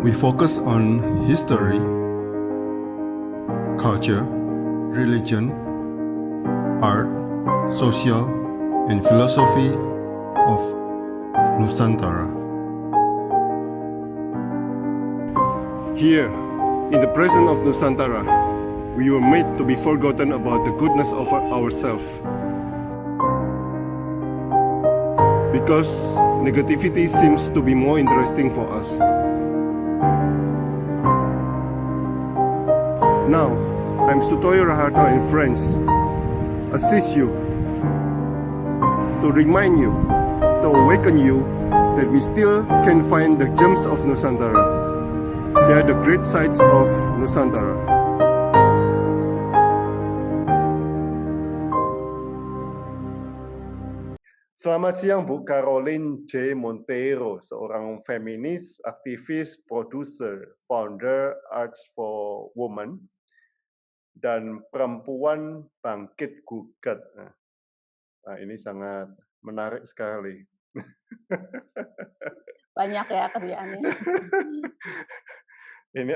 We focus on history, culture, religion, art, social, and philosophy of Nusantara. Here, in the presence of Nusantara, we were made to be forgotten about the goodness of ourselves. Because negativity seems to be more interesting for us. Now, I'm Sutoyo Raharto and friends assist you to remind you, to awaken you that we still can find the gems of Nusantara. They are the great sights of Nusantara. Selamat siang Bu Caroline J. Monteiro, seorang feminis, aktivis, produser, founder Arts for Women, dan Perempuan Bangkit Gugat. Nah, ini sangat menarik sekali. Banyak ya kerjaannya. Ini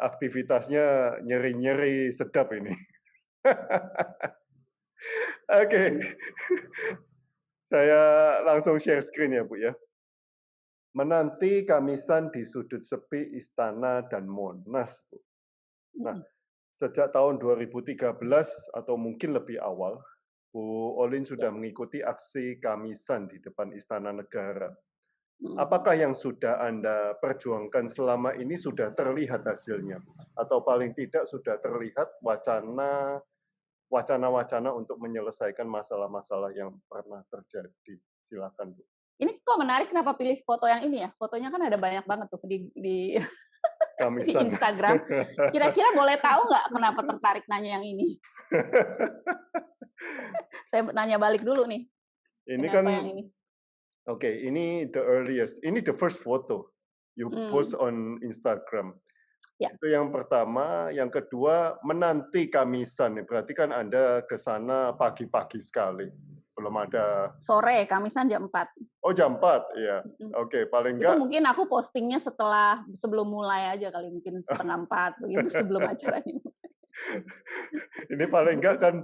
aktivitasnya nyeri-nyeri sedap ini. Oke. Saya langsung share screen ya Bu ya. Menanti Kamisan di sudut sepi Istana dan Monas Bu. Nah, sejak tahun 2013 atau mungkin lebih awal, Bu Olin sudah mengikuti aksi Kamisan di depan Istana Negara. Apakah yang sudah Anda perjuangkan selama ini sudah terlihat hasilnya? Atau paling tidak sudah terlihat wacana-wacana untuk menyelesaikan masalah-masalah yang pernah terjadi? Silakan, Bu. Ini kok menarik, kenapa pilih foto yang ini ya? Fotonya kan ada banyak banget tuh di di Instagram. Kira-kira boleh tahu nggak kenapa tertarik nanya yang ini? Saya tanya balik dulu nih. Ini kenapa kan yang ini? Oke, ini the earliest. Ini the first photo you post on Instagram. Ya. Itu yang pertama. Yang kedua, menanti Kamisan. Berarti kan Anda ke sana pagi-pagi sekali. Belum ada... Sore, Kamisan jam 4. Oh, jam 4, ya. Oke, paling enggak... Itu mungkin aku postingnya sebelum mulai aja kali, mungkin setengah 4, begitu sebelum acaranya. Ini paling enggak kan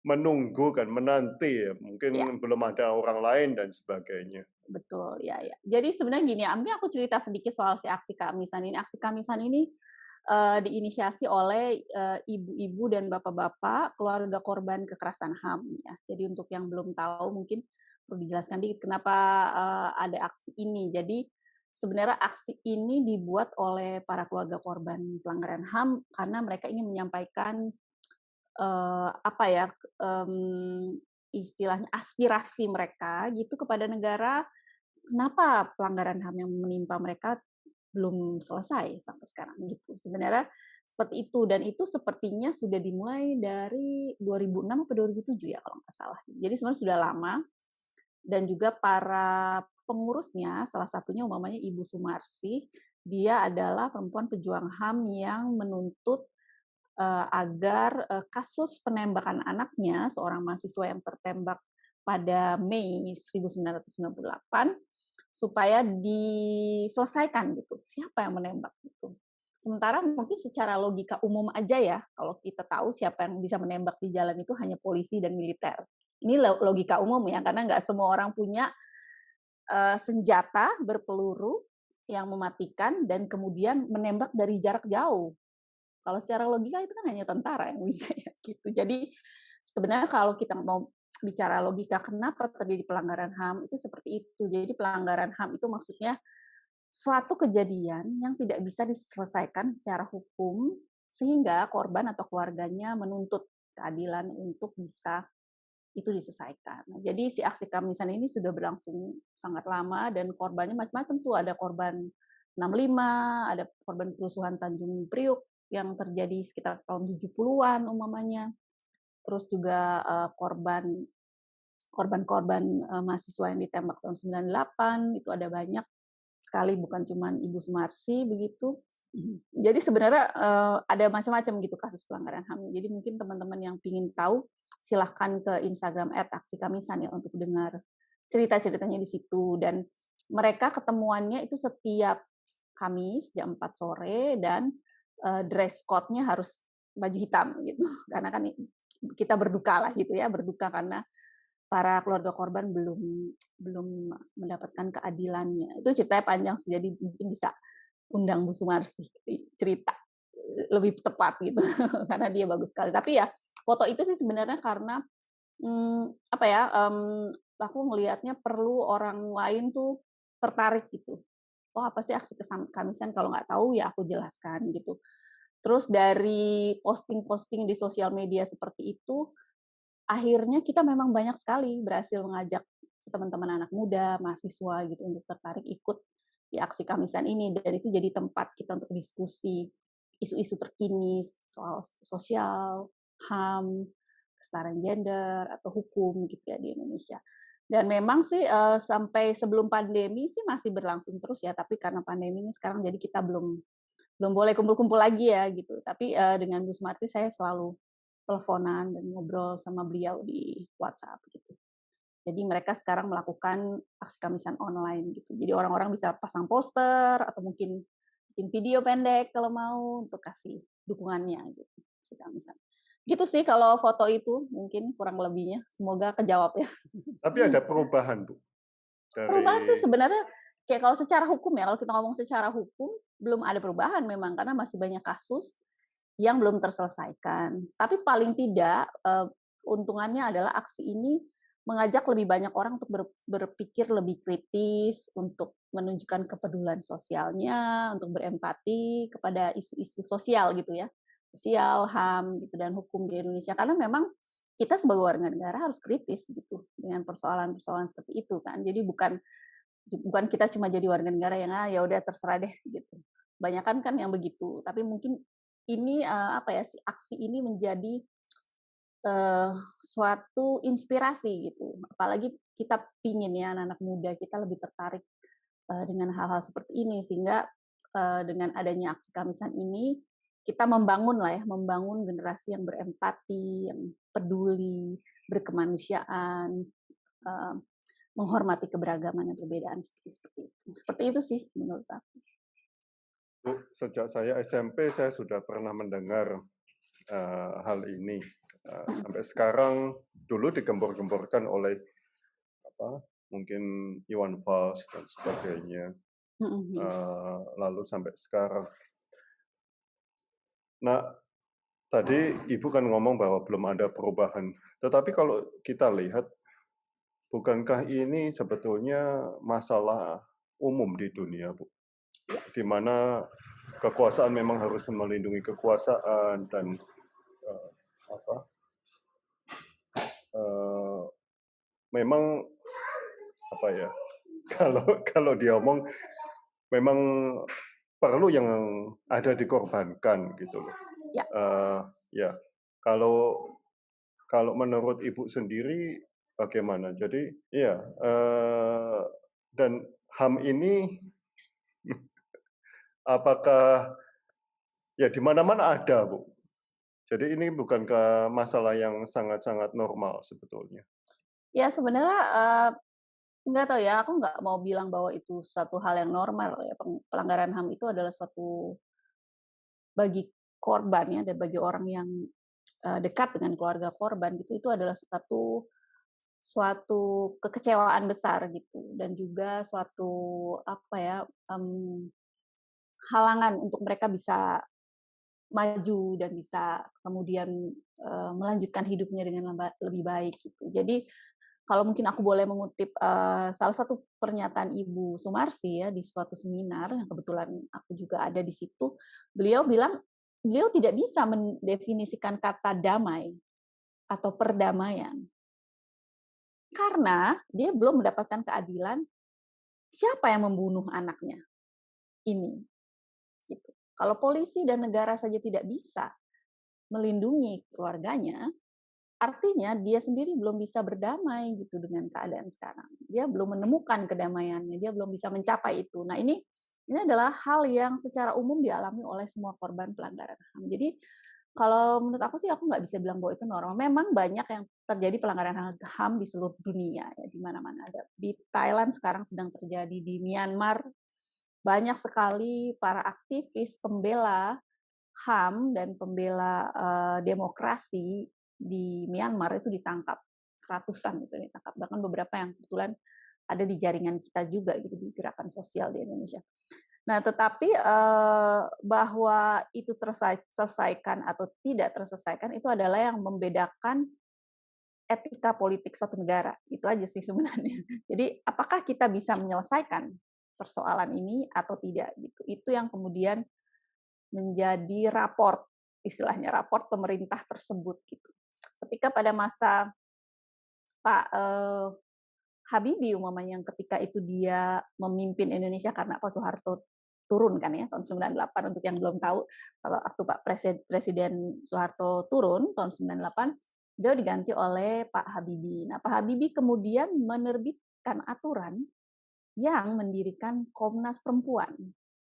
menunggu kan, menanti ya. Mungkin belum ada orang lain dan sebagainya. Betul, ya. Jadi sebenarnya gini, aku cerita sedikit soal si aksi Kamisan ini. Aksi Kamisan ini diinisiasi oleh ibu-ibu dan bapak-bapak keluarga korban kekerasan HAM. Ya. Jadi untuk yang belum tahu mungkin perlu dijelaskan dikit kenapa ada aksi ini. Jadi sebenarnya aksi ini dibuat oleh para keluarga korban pelanggaran HAM karena mereka ingin menyampaikan istilahnya aspirasi mereka gitu kepada negara, kenapa pelanggaran HAM yang menimpa mereka belum selesai sampai sekarang gitu. Sebenarnya seperti itu, dan itu sepertinya sudah dimulai dari 2006 atau 2007 ya kalau nggak salah. Jadi sebenarnya sudah lama, dan juga para pengurusnya, salah satunya umpamanya Ibu Sumarsi, dia adalah perempuan pejuang HAM yang menuntut agar kasus penembakan anaknya, seorang mahasiswa yang tertembak pada Mei 1998, supaya diselesaikan gitu. Siapa yang menembak gitu. Sementara mungkin secara logika umum aja ya, kalau kita tahu siapa yang bisa menembak di jalan itu hanya polisi dan militer. Ini logika umum ya, karena nggak semua orang punya senjata berpeluru yang mematikan dan kemudian menembak dari jarak jauh. Kalau secara logika itu kan hanya tentara yang bisa ya gitu. Jadi sebenarnya kalau kita mau bicara logika kenapa terjadi pelanggaran HAM itu seperti itu. Jadi pelanggaran HAM itu maksudnya suatu kejadian yang tidak bisa diselesaikan secara hukum sehingga korban atau keluarganya menuntut keadilan untuk bisa itu diselesaikan. Nah, jadi si aksi Kamisan ini sudah berlangsung sangat lama dan korbannya macam-macam tuh. Ada korban 65, ada korban kerusuhan Tanjung Priuk yang terjadi sekitar tahun 70-an umpamanya. Terus juga korban-korban mahasiswa yang ditembak tahun 98, itu ada banyak sekali, bukan cuma Ibu Sumarsi begitu. Jadi sebenarnya ada macam-macam gitu kasus pelanggaran HAM. Jadi mungkin teman-teman yang ingin tahu, silahkan ke Instagram @aksi_kamisan ya untuk dengar cerita-ceritanya di situ. Dan mereka ketemuannya itu setiap Kamis jam 4 sore dan dress code-nya harus baju hitam gitu. Karena kan kita berduka lah gitu ya, berduka karena para keluarga korban belum mendapatkan keadilannya. Itu ceritanya panjang sih, jadi mungkin bisa undang Bu Sumarsi cerita lebih tepat gitu karena dia bagus sekali. Tapi ya foto itu sih sebenarnya karena apa ya, aku ngelihatnya perlu orang lain tuh tertarik gitu. Oh apa sih aksi Kamisan, kalau nggak tahu ya aku jelaskan gitu. Terus dari posting-posting di sosial media seperti itu, akhirnya kita memang banyak sekali berhasil mengajak teman-teman anak muda, mahasiswa gitu untuk tertarik ikut di aksi Kamisan ini, dan itu jadi tempat kita untuk diskusi isu-isu terkini soal sosial, HAM, kesetaraan gender atau hukum gitu ya di Indonesia. Dan memang sih sampai sebelum pandemi sih masih berlangsung terus ya, tapi karena pandemi ini sekarang jadi kita belum boleh kumpul-kumpul lagi ya gitu. Tapi dengan Bu Sumarti saya selalu teleponan dan ngobrol sama beliau di WhatsApp gitu. Jadi mereka sekarang melakukan aksi Kamisan online gitu. Jadi orang-orang bisa pasang poster atau mungkin bikin video pendek kalau mau untuk kasih dukungannya gitu. Aksi Kamisan. Gitu sih kalau foto itu mungkin kurang lebihnya. Semoga kejawab ya. Tapi ada perubahan, Bu, Perubahan sih dari sebenarnya kayak kalau secara hukum ya, kalau kita ngomong secara hukum belum ada perubahan memang karena masih banyak kasus yang belum terselesaikan. Tapi paling tidak untungannya adalah aksi ini mengajak lebih banyak orang untuk berpikir lebih kritis, untuk menunjukkan kepedulian sosialnya, untuk berempati kepada isu-isu sosial gitu ya, sosial, HAM gitu dan hukum di Indonesia. Karena memang kita sebagai warga negara harus kritis gitu dengan persoalan-persoalan seperti itu kan. Jadi bukan kita cuma jadi warga negara yang ya udah terserah deh gitu. Banyakan kan yang begitu. Tapi mungkin ini apa ya, si aksi ini menjadi suatu inspirasi gitu. Apalagi kita pingin ya anak-anak muda kita lebih tertarik dengan hal-hal seperti ini sehingga dengan adanya aksi Kamisan ini kita membangun lah ya, membangun generasi yang berempati, yang peduli, berkemanusiaan, menghormati keberagaman dan perbedaan seperti itu. Seperti itu sih menurut aku. Bu, sejak saya SMP saya sudah pernah mendengar hal ini. Sampai sekarang dulu digembor-gemborkan oleh mungkin Iwan Fals dan sebagainya. Lalu sampai sekarang. Nah, tadi Ibu kan ngomong bahwa belum ada perubahan. Tetapi kalau kita lihat, bukankah ini sebetulnya masalah umum di dunia, Bu? Di mana kekuasaan memang harus melindungi kekuasaan dan memang apa ya? Kalau dia omong memang perlu yang ada dikorbankan gitu loh. Ya. Ya, kalau menurut Ibu sendiri bagaimana? Jadi ya, dan HAM ini apakah ya di mana-mana ada, Bu? Jadi ini bukankah masalah yang sangat-sangat normal sebetulnya? Ya sebenarnya nggak tahu ya, aku nggak mau bilang bahwa itu satu hal yang normal ya. Pelanggaran HAM itu adalah suatu bagi korban ya, dan bagi orang yang dekat dengan keluarga korban gitu, itu adalah suatu kekecewaan besar gitu, dan juga suatu apa ya, halangan untuk mereka bisa maju dan bisa kemudian melanjutkan hidupnya dengan lebih baik gitu. Jadi kalau mungkin aku boleh mengutip salah satu pernyataan Ibu Sumarsi ya di suatu seminar yang kebetulan aku juga ada di situ, beliau bilang beliau tidak bisa mendefinisikan kata damai atau perdamaian karena dia belum mendapatkan keadilan siapa yang membunuh anaknya ini. Gitu. Kalau polisi dan negara saja tidak bisa melindungi keluarganya, artinya dia sendiri belum bisa berdamai gitu dengan keadaan sekarang. Dia belum menemukan kedamaiannya, dia belum bisa mencapai itu. Nah, ini adalah hal yang secara umum dialami oleh semua korban pelanggaran HAM. Jadi kalau menurut aku sih aku nggak bisa bilang bahwa itu normal. Memang banyak yang terjadi pelanggaran HAM di seluruh dunia ya, di mana-mana ada. Di Thailand sekarang sedang terjadi, di Myanmar, banyak sekali para aktivis pembela HAM dan pembela demokrasi di Myanmar itu ditangkap, ratusan itu ditangkap, bahkan beberapa yang kebetulan ada di jaringan kita juga gitu di gerakan sosial di Indonesia. Nah, tetapi bahwa itu terselesaikan atau tidak terselesaikan itu adalah yang membedakan etika politik suatu negara. Itu aja sih sebenarnya. Jadi apakah kita bisa menyelesaikan persoalan ini atau tidak gitu. Itu yang kemudian menjadi raport, istilahnya raport pemerintah tersebut gitu. Ketika pada masa Pak Habibie umpamanya yang ketika itu dia memimpin Indonesia karena Pak Soeharto turun kan ya tahun 98, untuk yang belum tahu waktu Pak Presiden Soeharto turun tahun 98 beliau diganti oleh Pak Habibie. Nah, Pak Habibie kemudian menerbitkan aturan yang mendirikan Komnas Perempuan,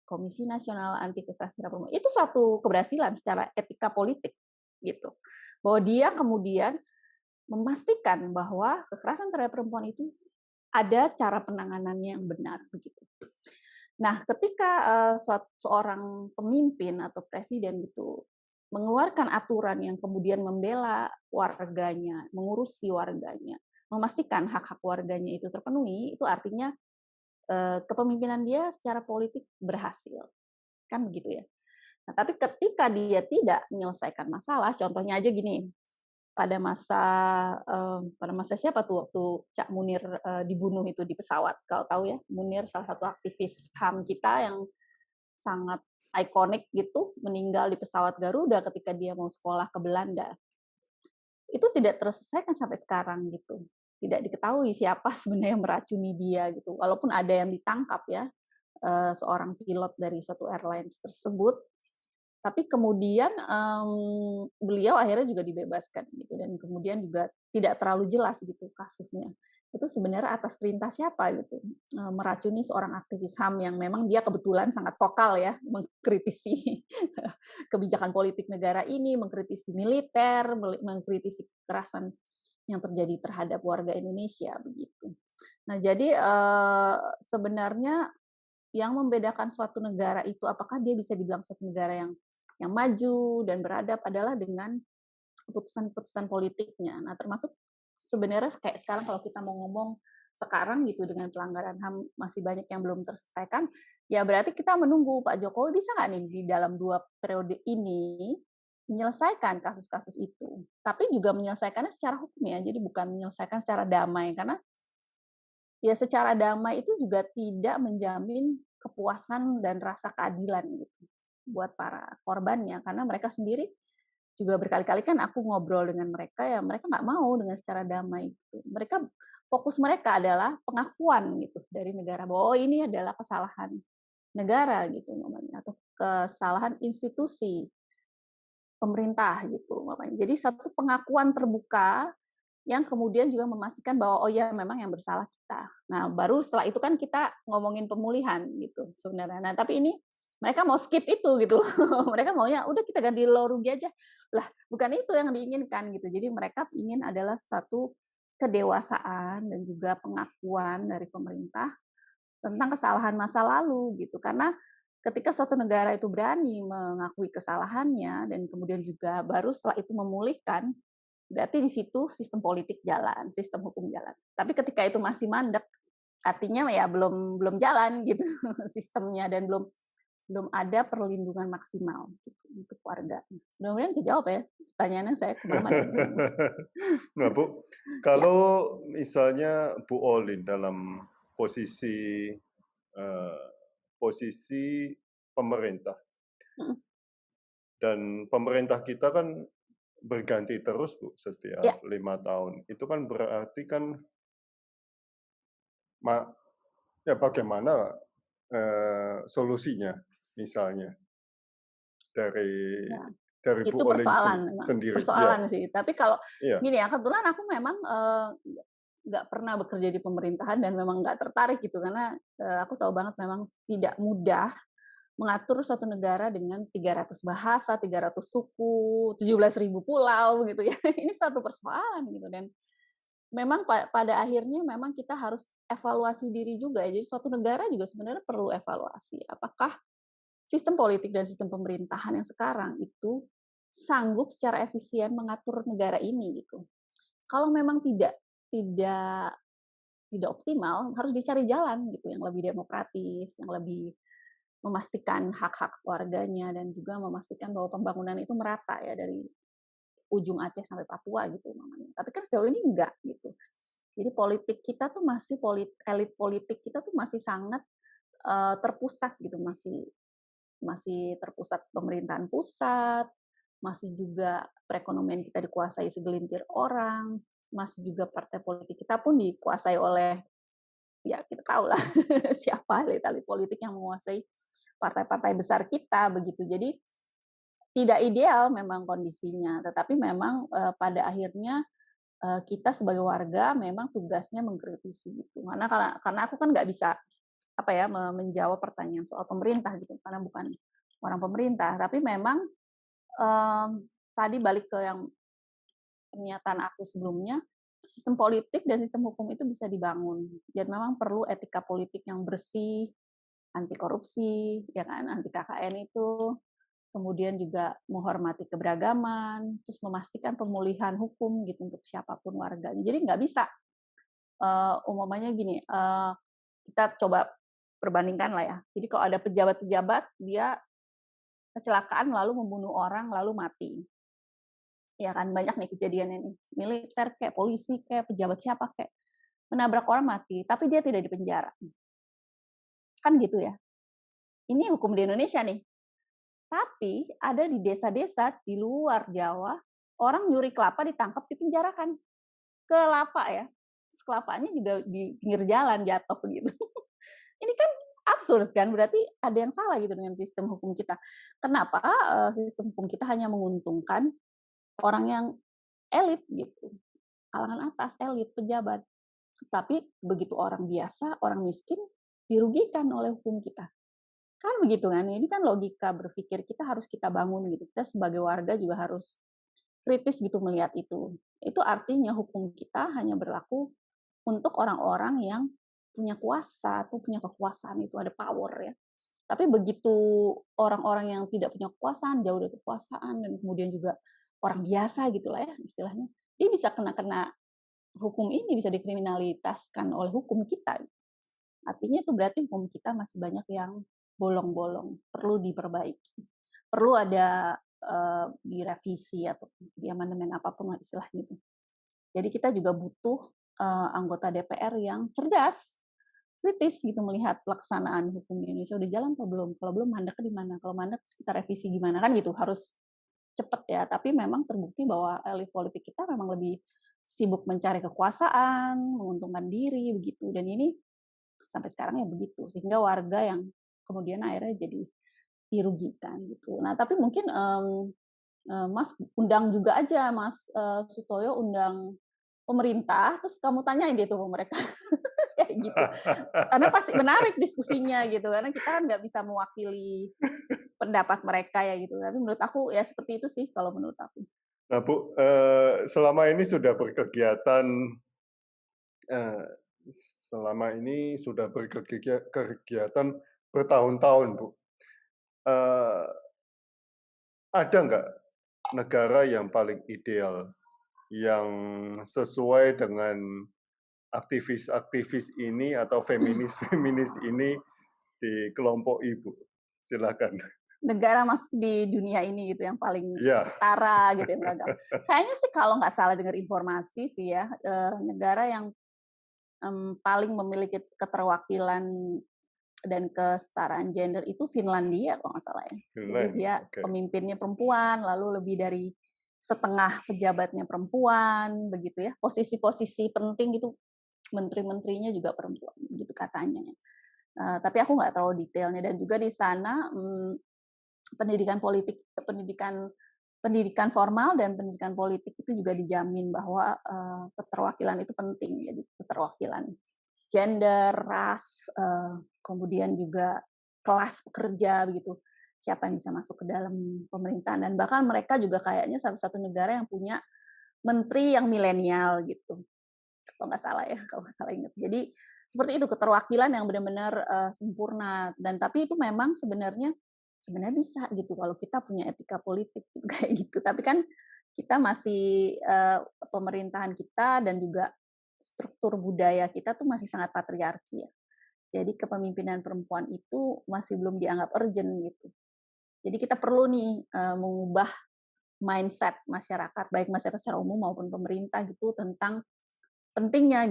Komisi Nasional Anti Kekerasan Terhadap Perempuan. Itu suatu keberhasilan secara etika politik gitu. Bahwa dia kemudian memastikan bahwa kekerasan terhadap perempuan itu ada cara penanganannya yang benar begitu. Nah, ketika seorang pemimpin atau presiden itu mengeluarkan aturan yang kemudian membela warganya, mengurusi warganya, memastikan hak-hak warganya itu terpenuhi, itu artinya kepemimpinan dia secara politik berhasil. Kan begitu ya. Nah, tapi ketika dia tidak menyelesaikan masalah, contohnya aja gini, pada masa siapa tuh waktu Cak Munir dibunuh itu di pesawat, kalau tahu ya, Munir salah satu aktivis HAM kita yang sangat ikonik gitu, meninggal di pesawat Garuda ketika dia mau sekolah ke Belanda. Itu tidak terselesaikan sampai sekarang gitu. Tidak diketahui siapa sebenarnya yang meracuni dia gitu. Walaupun ada yang ditangkap ya, seorang pilot dari suatu airlines tersebut, tapi kemudian beliau akhirnya juga dibebaskan gitu, dan kemudian juga tidak terlalu jelas gitu kasusnya. Itu sebenarnya atas perintah siapa gitu, meracuni seorang aktivis HAM yang memang dia kebetulan sangat vokal ya, mengkritisi kebijakan politik negara ini, mengkritisi militer, mengkritisi kekerasan yang terjadi terhadap warga Indonesia begitu. Nah, jadi sebenarnya yang membedakan suatu negara itu apakah dia bisa dibilang suatu negara yang maju dan beradab adalah dengan keputusan-keputusan politiknya. Nah, termasuk sebenarnya kayak sekarang kalau kita mau ngomong sekarang gitu dengan pelanggaran HAM masih banyak yang belum terselesaikan, ya berarti kita menunggu Pak Jokowi bisa nggak nih di dalam 2 periode ini menyelesaikan kasus-kasus itu. Tapi juga menyelesaikannya secara hukum ya, jadi bukan menyelesaikan secara damai, karena ya secara damai itu juga tidak menjamin kepuasan dan rasa keadilan gitu buat para korbannya, karena mereka sendiri juga berkali-kali kan aku ngobrol dengan mereka, ya mereka nggak mau dengan secara damai gitu. Mereka fokus mereka adalah pengakuan gitu dari negara bahwa oh, ini adalah kesalahan negara gitu namanya, atau kesalahan institusi pemerintah gitu namanya. Jadi satu pengakuan terbuka yang kemudian juga memastikan bahwa oh ya memang yang bersalah kita. Nah, baru setelah itu kan kita ngomongin pemulihan gitu sebenarnya. Nah, tapi ini mereka mau skip itu gitu. Mereka maunya udah kita ganti lo rugi aja. Lah, bukan itu yang diinginkan gitu. Jadi mereka ingin adalah satu kedewasaan dan juga pengakuan dari pemerintah tentang kesalahan masa lalu gitu. Karena ketika suatu negara itu berani mengakui kesalahannya dan kemudian juga baru setelah itu memulihkan, berarti di situ sistem politik jalan, sistem hukum jalan. Tapi ketika itu masih mandek, artinya ya belum jalan gitu sistemnya, dan belum ada perlindungan maksimal gitu untuk warga. Mudah-mudahan kejawab ya pertanyaannya, saya kemana-mana. Nah, Bu, Ya. kalau misalnya Bu Olin dalam posisi posisi pemerintah, dan pemerintah kita kan berganti terus Bu setiap Ya. 5 tahun. Itu kan berarti kan ya bagaimana solusinya misalnya dari Ya. dari Bu Itu Olin persoalan memang, sendiri. persoalan Ya, sih. Tapi kalau iya. gini ya, kebetulan aku memang nggak pernah bekerja di pemerintahan dan memang nggak tertarik gitu, karena aku tahu banget memang tidak mudah mengatur suatu negara dengan 300 bahasa, 300 suku, 17.000 pulau gitu ya. Ini satu persoalan gitu, dan memang pada akhirnya memang kita harus evaluasi diri juga ya. Jadi suatu negara juga sebenarnya perlu evaluasi. Apakah sistem politik dan sistem pemerintahan yang sekarang itu sanggup secara efisien mengatur negara ini gitu. Kalau memang tidak tidak optimal, harus dicari jalan gitu yang lebih demokratis, yang lebih memastikan hak-hak warganya dan juga memastikan bahwa pembangunan itu merata ya dari ujung Aceh sampai Papua gitu namanya. Tapi kan sejauh ini enggak gitu. Jadi politik kita tuh masih elit politik kita tuh masih sangat terpusat gitu, masih masih terpusat pemerintahan pusat, masih juga perekonomian kita dikuasai segelintir orang, masih juga partai politik kita pun dikuasai oleh, ya kita tahu lah siapa elit-elit politik yang menguasai partai-partai besar kita begitu. Jadi tidak ideal memang kondisinya, tetapi memang pada akhirnya kita sebagai warga memang tugasnya mengkritisi gitu. Karena aku kan nggak bisa apa ya menjawab pertanyaan soal pemerintah gitu, karena bukan orang pemerintah. Tapi memang tadi balik ke yang pernyataan aku sebelumnya, sistem politik dan sistem hukum itu bisa dibangun. Dan memang perlu etika politik yang bersih, anti korupsi, ya kan, anti KKN itu, kemudian juga menghormati keberagaman, terus memastikan pemulihan hukum gitu untuk siapapun warganya. Jadi nggak bisa, umumnya gini, kita coba perbandingkan lah ya. Jadi kalau ada pejabat-pejabat, dia kecelakaan lalu membunuh orang lalu mati. Ya kan banyak nih kejadian ini. Militer kayak polisi kayak pejabat siapa kayak menabrak orang mati, tapi dia tidak dipenjara. Kan gitu ya. Ini hukum di Indonesia nih. Tapi ada di desa-desa di luar Jawa, orang nyuri kelapa ditangkap dipenjarakan. Kelapa ya. Terus kelapanya juga di pinggir jalan jatuh gitu. Ini kan absurd kan, berarti ada yang salah gitu dengan sistem hukum kita. Kenapa sistem hukum kita hanya menguntungkan orang yang elit gitu, kalangan atas, elit, pejabat. Tapi begitu orang biasa, orang miskin dirugikan oleh hukum kita. Kan begitu kan? Ini kan logika berpikir kita harus kita bangun gitu. Kita sebagai warga juga harus kritis gitu melihat itu. Itu artinya hukum kita hanya berlaku untuk orang-orang yang punya kuasa atau punya kekuasaan, itu ada power ya. Tapi begitu orang-orang yang tidak punya kekuasaan, jauh dari kekuasaan, dan kemudian juga orang biasa gitulah ya istilahnya, dia bisa kena hukum ini, bisa dikriminalitaskan oleh hukum kita. Artinya itu berarti hukum kita masih banyak yang bolong-bolong, perlu diperbaiki, perlu ada direvisi atau diamandemen apapun lah istilahnya itu. Jadi kita juga butuh anggota DPR yang cerdas, kritis gitu melihat pelaksanaan hukum di Indonesia udah jalan atau belum. Kalau belum mandeknya di mana? Kalau mandek kita revisi gimana kan gitu. Harus cepet ya. Tapi memang terbukti bahwa elit politik kita memang lebih sibuk mencari kekuasaan, menguntungkan diri begitu. Dan ini sampai sekarang ya begitu. Sehingga warga yang kemudian akhirnya jadi dirugikan gitu. Nah tapi mungkin Mas undang juga aja Mas Sutoyo undang pemerintah, terus kamu tanyain dia tuh mereka kayak gitu. Karena pasti menarik diskusinya gitu, karena kita kan nggak bisa mewakili pendapat mereka ya gitu. Tapi menurut aku ya seperti itu sih kalau menurut aku. Nah Bu, selama ini sudah berkegiatan bertahun-tahun Bu. Ada nggak negara yang paling ideal, yang sesuai dengan aktivis-aktivis ini atau feminis-feminis ini di kelompok Ibu? Silakan. Negara masuk di dunia ini gitu yang paling Ya. setara gitu ya beragam. Kayaknya sih kalau nggak salah dengar informasi sih ya, negara yang paling memiliki keterwakilan dan kesetaraan gender itu Finlandia kalau nggak salah ya. Jadi dia pemimpinnya perempuan, lalu lebih dari setengah pejabatnya perempuan, begitu ya. Posisi-posisi penting gitu, menteri-menterinya juga perempuan, gitu katanya. Tapi aku nggak terlalu detailnya. Dan juga di sana pendidikan formal dan pendidikan politik itu juga dijamin bahwa keterwakilan itu penting. Jadi keterwakilan gender, ras, kemudian juga kelas pekerja begitu. Siapa yang bisa masuk ke dalam pemerintahan, dan bahkan mereka juga kayaknya satu-satu negara yang punya menteri yang milenial gitu. kalau nggak salah ya, kalau nggak salah ingat. Jadi seperti itu keterwakilan yang benar-benar sempurna. Dan tapi itu memang sebenarnya bisa gitu kalau kita punya etika politik gitu, kayak gitu. Tapi kan kita masih pemerintahan kita dan juga struktur budaya kita tuh masih sangat patriarki ya. Jadi kepemimpinan perempuan itu masih belum dianggap urgent gitu. Jadi kita perlu nih mengubah mindset masyarakat, baik masyarakat secara umum maupun pemerintah gitu tentang pentingnya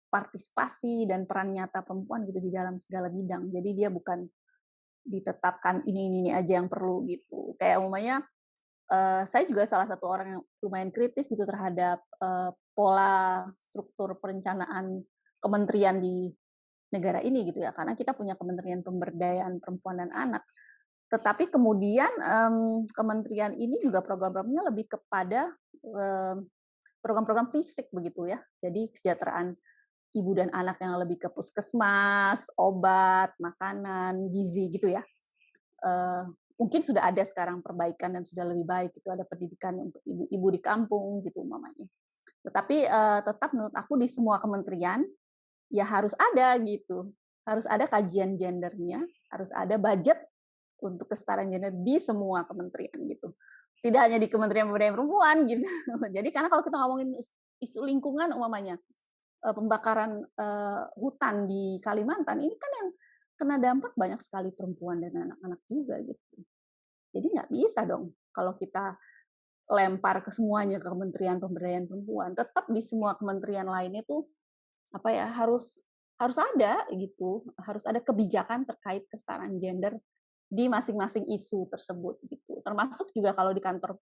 partisipasi dan peran nyata perempuan gitu di dalam segala bidang. Jadi dia bukan ditetapkan ini aja yang perlu gitu. Kayak umumnya saya juga salah satu orang yang lumayan kritis gitu terhadap pola struktur perencanaan kementerian di negara ini gitu ya, karena kita punya Kementerian Pemberdayaan Perempuan dan Anak. Tetapi kemudian kementerian ini juga program-programnya lebih kepada program-program fisik begitu ya. Jadi kesejahteraan ibu dan anak yang lebih ke puskesmas, obat, makanan, gizi gitu ya. Mungkin sudah ada sekarang perbaikan dan sudah lebih baik itu ada pendidikan untuk ibu-ibu di kampung gitu umpamanya. Tetapi tetap menurut aku di semua kementerian ya harus ada gitu. Harus ada kajian gendernya, harus ada budget untuk kesetaraan gender di semua kementerian gitu. Tidak hanya di Kementerian Pemberdayaan Perempuan gitu. Jadi karena kalau kita ngomongin isu lingkungan umpamanya, pembakaran hutan di Kalimantan ini kan yang kena dampak banyak sekali perempuan dan anak-anak juga gitu. Jadi nggak bisa dong kalau kita lempar ke semuanya ke Kementerian Pemberdayaan Perempuan. Tetap di semua kementerian lainnya tuh harus ada gitu, harus ada kebijakan terkait kesetaraan gender di masing-masing isu tersebut gitu. Termasuk juga kalau di kantor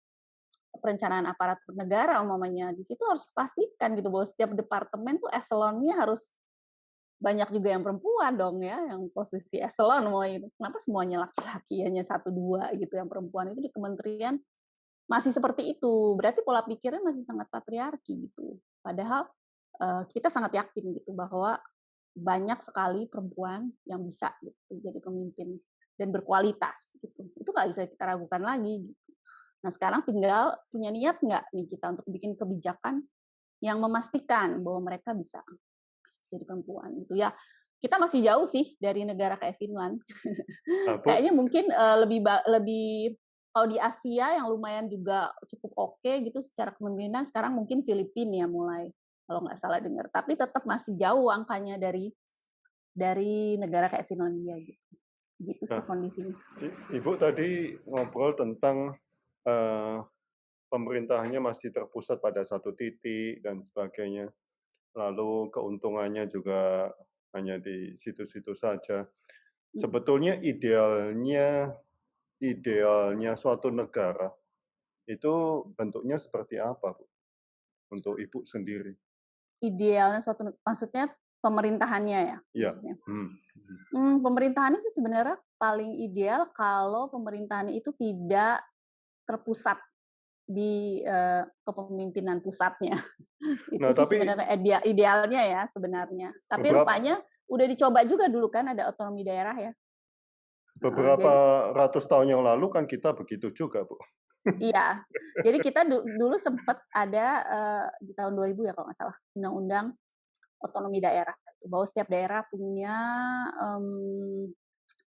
perencanaan aparatur negara umpamanya di situ harus pastikan gitu bahwa setiap departemen tuh eselonnya harus banyak juga yang perempuan dong ya, yang posisi eselon mau itu. Kenapa semuanya laki-laki hanya 1-2 gitu yang perempuan itu di kementerian masih seperti itu. Berarti pola pikirnya masih sangat patriarki gitu. Padahal kita sangat yakin gitu bahwa banyak sekali perempuan yang bisa gitu jadi pemimpin dan berkualitas gitu. Itu nggak bisa kita ragukan lagi gitu. Nah sekarang tinggal punya niat nggak nih kita untuk bikin kebijakan yang memastikan bahwa mereka bisa jadi perempuan gitu ya. Kita masih jauh sih dari negara kayak Finland. Kayaknya mungkin lebih kalau di Asia yang lumayan juga cukup oke gitu secara kepemimpinan sekarang mungkin Filipina ya mulai kalau nggak salah dengar. Tapi tetap masih jauh angkanya dari negara kayak Finlandia gitu. Gitu sih kondisinya. Ibu tadi ngobrol tentang pemerintahnya masih terpusat pada satu titik dan sebagainya. Lalu keuntungannya juga hanya di situ-situ saja. Sebetulnya idealnya suatu negara itu bentuknya seperti apa, Bu? Untuk Ibu sendiri? Idealnya maksudnya pemerintahannya ya? Iya. Maksudnya. Pemerintahannya sih sebenarnya paling ideal kalau pemerintahannya itu tidak terpusat di kepemimpinan pusatnya. Itu sih sebenarnya idealnya ya sebenarnya. Tapi rupanya udah dicoba juga dulu kan ada otonomi daerah ya. Beberapa ratus tahun yang lalu kan kita begitu juga, Bu. Iya. Jadi kita dulu sempat ada di tahun 2000 ya kalau nggak salah undang-undang otonomi daerah bahwa setiap daerah punya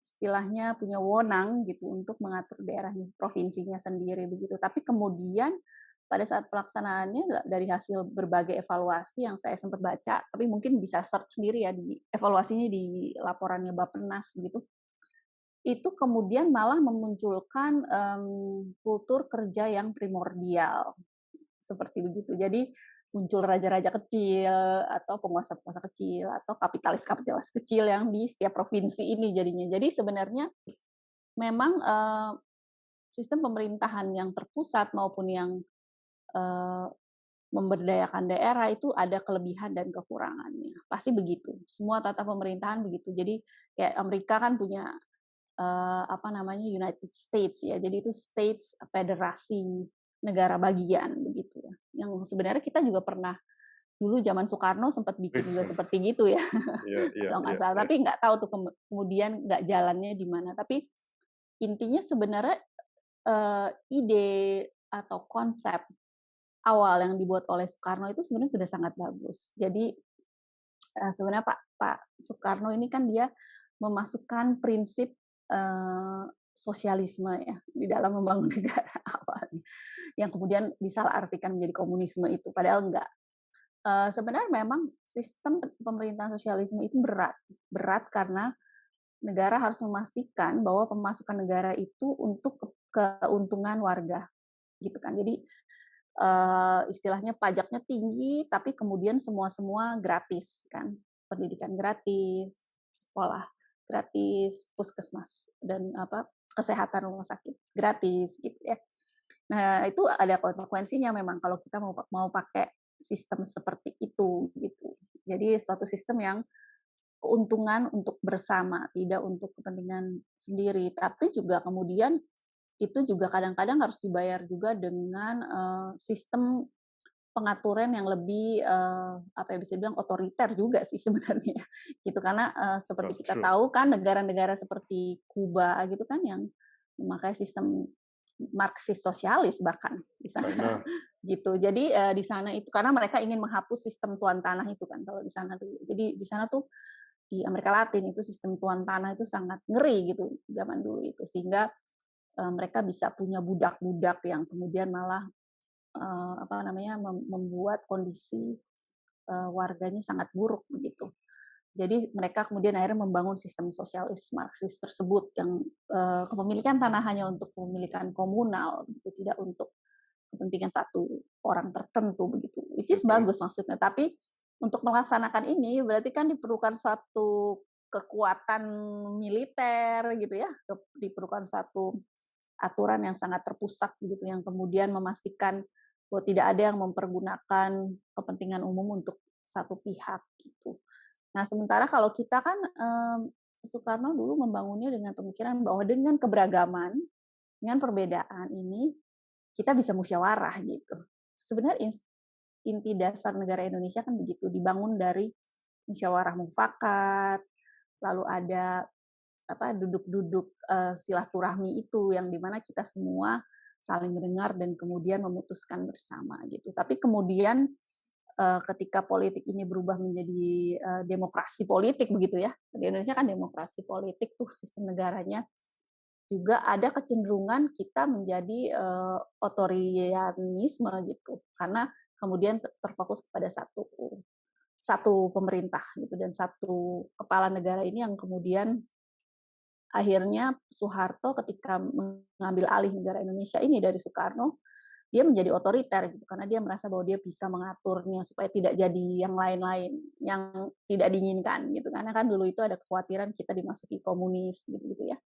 istilahnya punya wewenang gitu untuk mengatur daerahnya provinsinya sendiri begitu. Tapi kemudian pada saat pelaksanaannya dari hasil berbagai evaluasi yang saya sempat baca, tapi mungkin bisa search sendiri ya di evaluasinya di laporannya Bappenas gitu. Itu kemudian malah memunculkan kultur kerja yang primordial seperti begitu. Jadi muncul raja-raja kecil atau penguasa-penguasa kecil atau kapitalis-kapitalis kecil yang di setiap provinsi ini jadinya. Jadi sebenarnya memang sistem pemerintahan yang terpusat maupun yang memberdayakan daerah itu ada kelebihan dan kekurangannya. Pasti begitu. Semua tata pemerintahan begitu. Jadi kayak Amerika kan punya United States ya. Jadi itu states federasi negara bagian begitu ya. Yang sebenarnya kita juga pernah dulu zaman Soekarno sempat bikin juga seperti gitu ya. Kalau nggak salah. Tapi nggak tahu tuh kemudian nggak jalannya di mana. Tapi intinya sebenarnya ide atau konsep awal yang dibuat oleh Soekarno itu sebenarnya sudah sangat bagus. Jadi sebenarnya Pak Soekarno ini kan dia memasukkan prinsip sosialisme ya di dalam membangun negara awalnya, yang kemudian disalahartikan menjadi komunisme itu, padahal enggak. Sebenarnya memang sistem pemerintahan sosialisme itu berat karena negara harus memastikan bahwa pemasukan negara itu untuk keuntungan warga, gitu kan. Jadi istilahnya pajaknya tinggi, tapi kemudian semua gratis kan, pendidikan gratis, sekolah gratis, puskesmas dan kesehatan rumah sakit gratis gitu ya. Nah itu ada konsekuensinya memang kalau kita mau pakai sistem seperti itu gitu. Jadi suatu sistem yang keuntungan untuk bersama, tidak untuk kepentingan sendiri, tapi juga kemudian itu juga kadang-kadang harus dibayar juga dengan sistem pengaturan yang lebih bisa dibilang otoriter juga sih sebenarnya gitu, karena seperti kita tahu kan negara-negara seperti Kuba gitu kan yang memakai sistem Marxis sosialis bahkan di sana gitu. Jadi di sana itu karena mereka ingin menghapus sistem tuan tanah itu kan kalau di sana dulu. Jadi di sana tuh di Amerika Latin itu sistem tuan tanah itu sangat ngeri gitu zaman dulu itu, sehingga mereka bisa punya budak-budak yang kemudian malah membuat kondisi warganya sangat buruk begitu. Jadi mereka kemudian akhirnya membangun sistem sosialis Marxis tersebut yang kepemilikan tanah hanya untuk kepemilikan komunal, begitu, tidak untuk kepentingan satu orang tertentu begitu. Which is bagus maksudnya, tapi untuk melaksanakan ini berarti kan diperlukan satu kekuatan militer gitu ya, diperlukan satu aturan yang sangat terpusat gitu yang kemudian memastikan bahwa tidak ada yang mempergunakan kepentingan umum untuk satu pihak gitu. Nah, sementara kalau kita kan Soekarno dulu membangunnya dengan pemikiran bahwa dengan keberagaman, dengan perbedaan ini kita bisa musyawarah gitu. Sebenarnya inti dasar negara Indonesia kan begitu, dibangun dari musyawarah mufakat, lalu ada duduk-duduk silaturahmi itu yang dimana kita semua saling mendengar dan kemudian memutuskan bersama gitu. Tapi kemudian ketika politik ini berubah menjadi demokrasi politik begitu ya, di Indonesia kan demokrasi politik tuh sistem negaranya, juga ada kecenderungan kita menjadi otoritarianisme gitu, karena kemudian terfokus kepada satu pemerintah gitu dan satu kepala negara ini yang kemudian akhirnya Soeharto ketika mengambil alih negara Indonesia ini dari Soekarno, dia menjadi otoriter gitu karena dia merasa bahwa dia bisa mengaturnya supaya tidak jadi yang lain-lain yang tidak diinginkan gitu, karena kan dulu itu ada kekhawatiran kita dimasuki komunis gitu ya.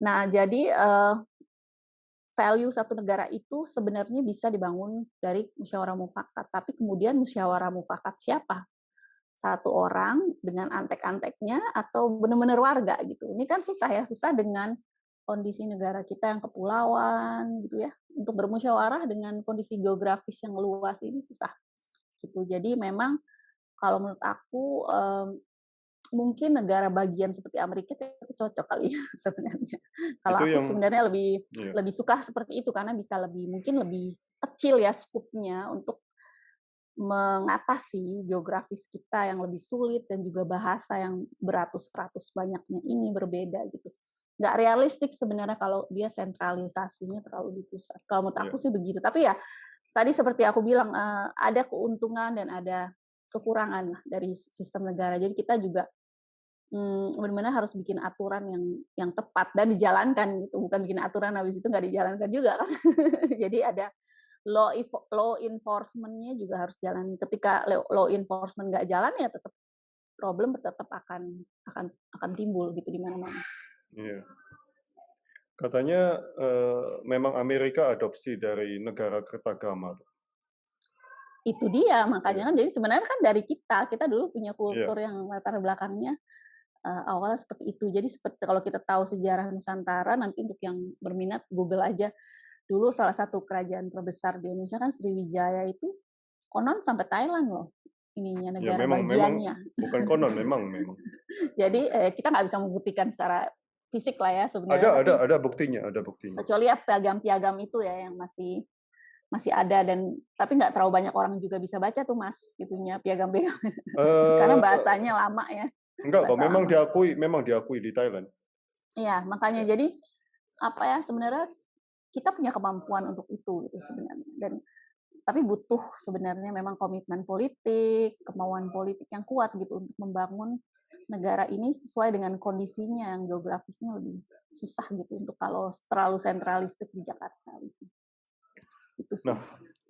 Nah jadi value satu negara itu sebenarnya bisa dibangun dari musyawarah mufakat, tapi kemudian musyawarah mufakat siapa? Satu orang dengan antek-anteknya atau benar-benar warga gitu. Ini kan susah ya, susah dengan kondisi negara kita yang kepulauan gitu ya. Untuk bermusyawarah dengan kondisi geografis yang luas ini susah gitu. Jadi memang kalau menurut aku mungkin negara bagian seperti Amerika itu cocok kali ya sebenarnya. Kalau aku sebenarnya lebih suka seperti itu karena bisa mungkin lebih kecil ya skupnya untuk mengatasi geografis kita yang lebih sulit dan juga bahasa yang beratus-ratus banyaknya ini berbeda gitu. Nggak realistik sebenarnya kalau dia sentralisasinya terlalu di pusat. Kalau menurut aku sih begitu. Tapi ya tadi seperti aku bilang ada keuntungan dan ada kekurangan lah dari sistem negara. Jadi kita juga benar-benar harus bikin aturan yang tepat dan dijalankan gitu. Bukan bikin aturan habis itu nggak dijalankan juga kan. Jadi ada law enforcement-nya juga harus jalan. Ketika law enforcement nggak jalan ya tetap problem tetap akan timbul gitu di mana-mana. Iya. Katanya memang Amerika adopsi dari negara kertagama. Itu dia makanya kan jadi sebenarnya kan dari kita dulu punya kultur yang latar belakangnya awalnya seperti itu. Jadi seperti kalau kita tahu sejarah Nusantara, nanti untuk yang berminat Google aja. Dulu salah satu kerajaan terbesar di Indonesia kan Sriwijaya itu konon sampai Thailand loh ininya negara bagiannya. Bukan konon, memang. Jadi kita nggak bisa membuktikan secara fisik lah ya sebenarnya. Ada buktinya. Kecuali ya piagam-piagam itu ya yang masih masih ada dan tapi nggak terlalu banyak orang juga bisa baca tuh Mas, itunya piagam-piagam karena Eh, bahasanya lama ya, enggak kok, bahasa lama. memang diakui di Thailand. Iya, makanya Ya. jadi apa ya sebenarnya kita punya kemampuan untuk itu gitu sebenarnya dan tapi butuh sebenarnya memang komitmen politik, kemauan politik yang kuat gitu untuk membangun negara ini sesuai dengan kondisinya yang geografisnya lebih susah gitu untuk kalau terlalu sentralistik di Jakarta gitu. Itu sih. Nah,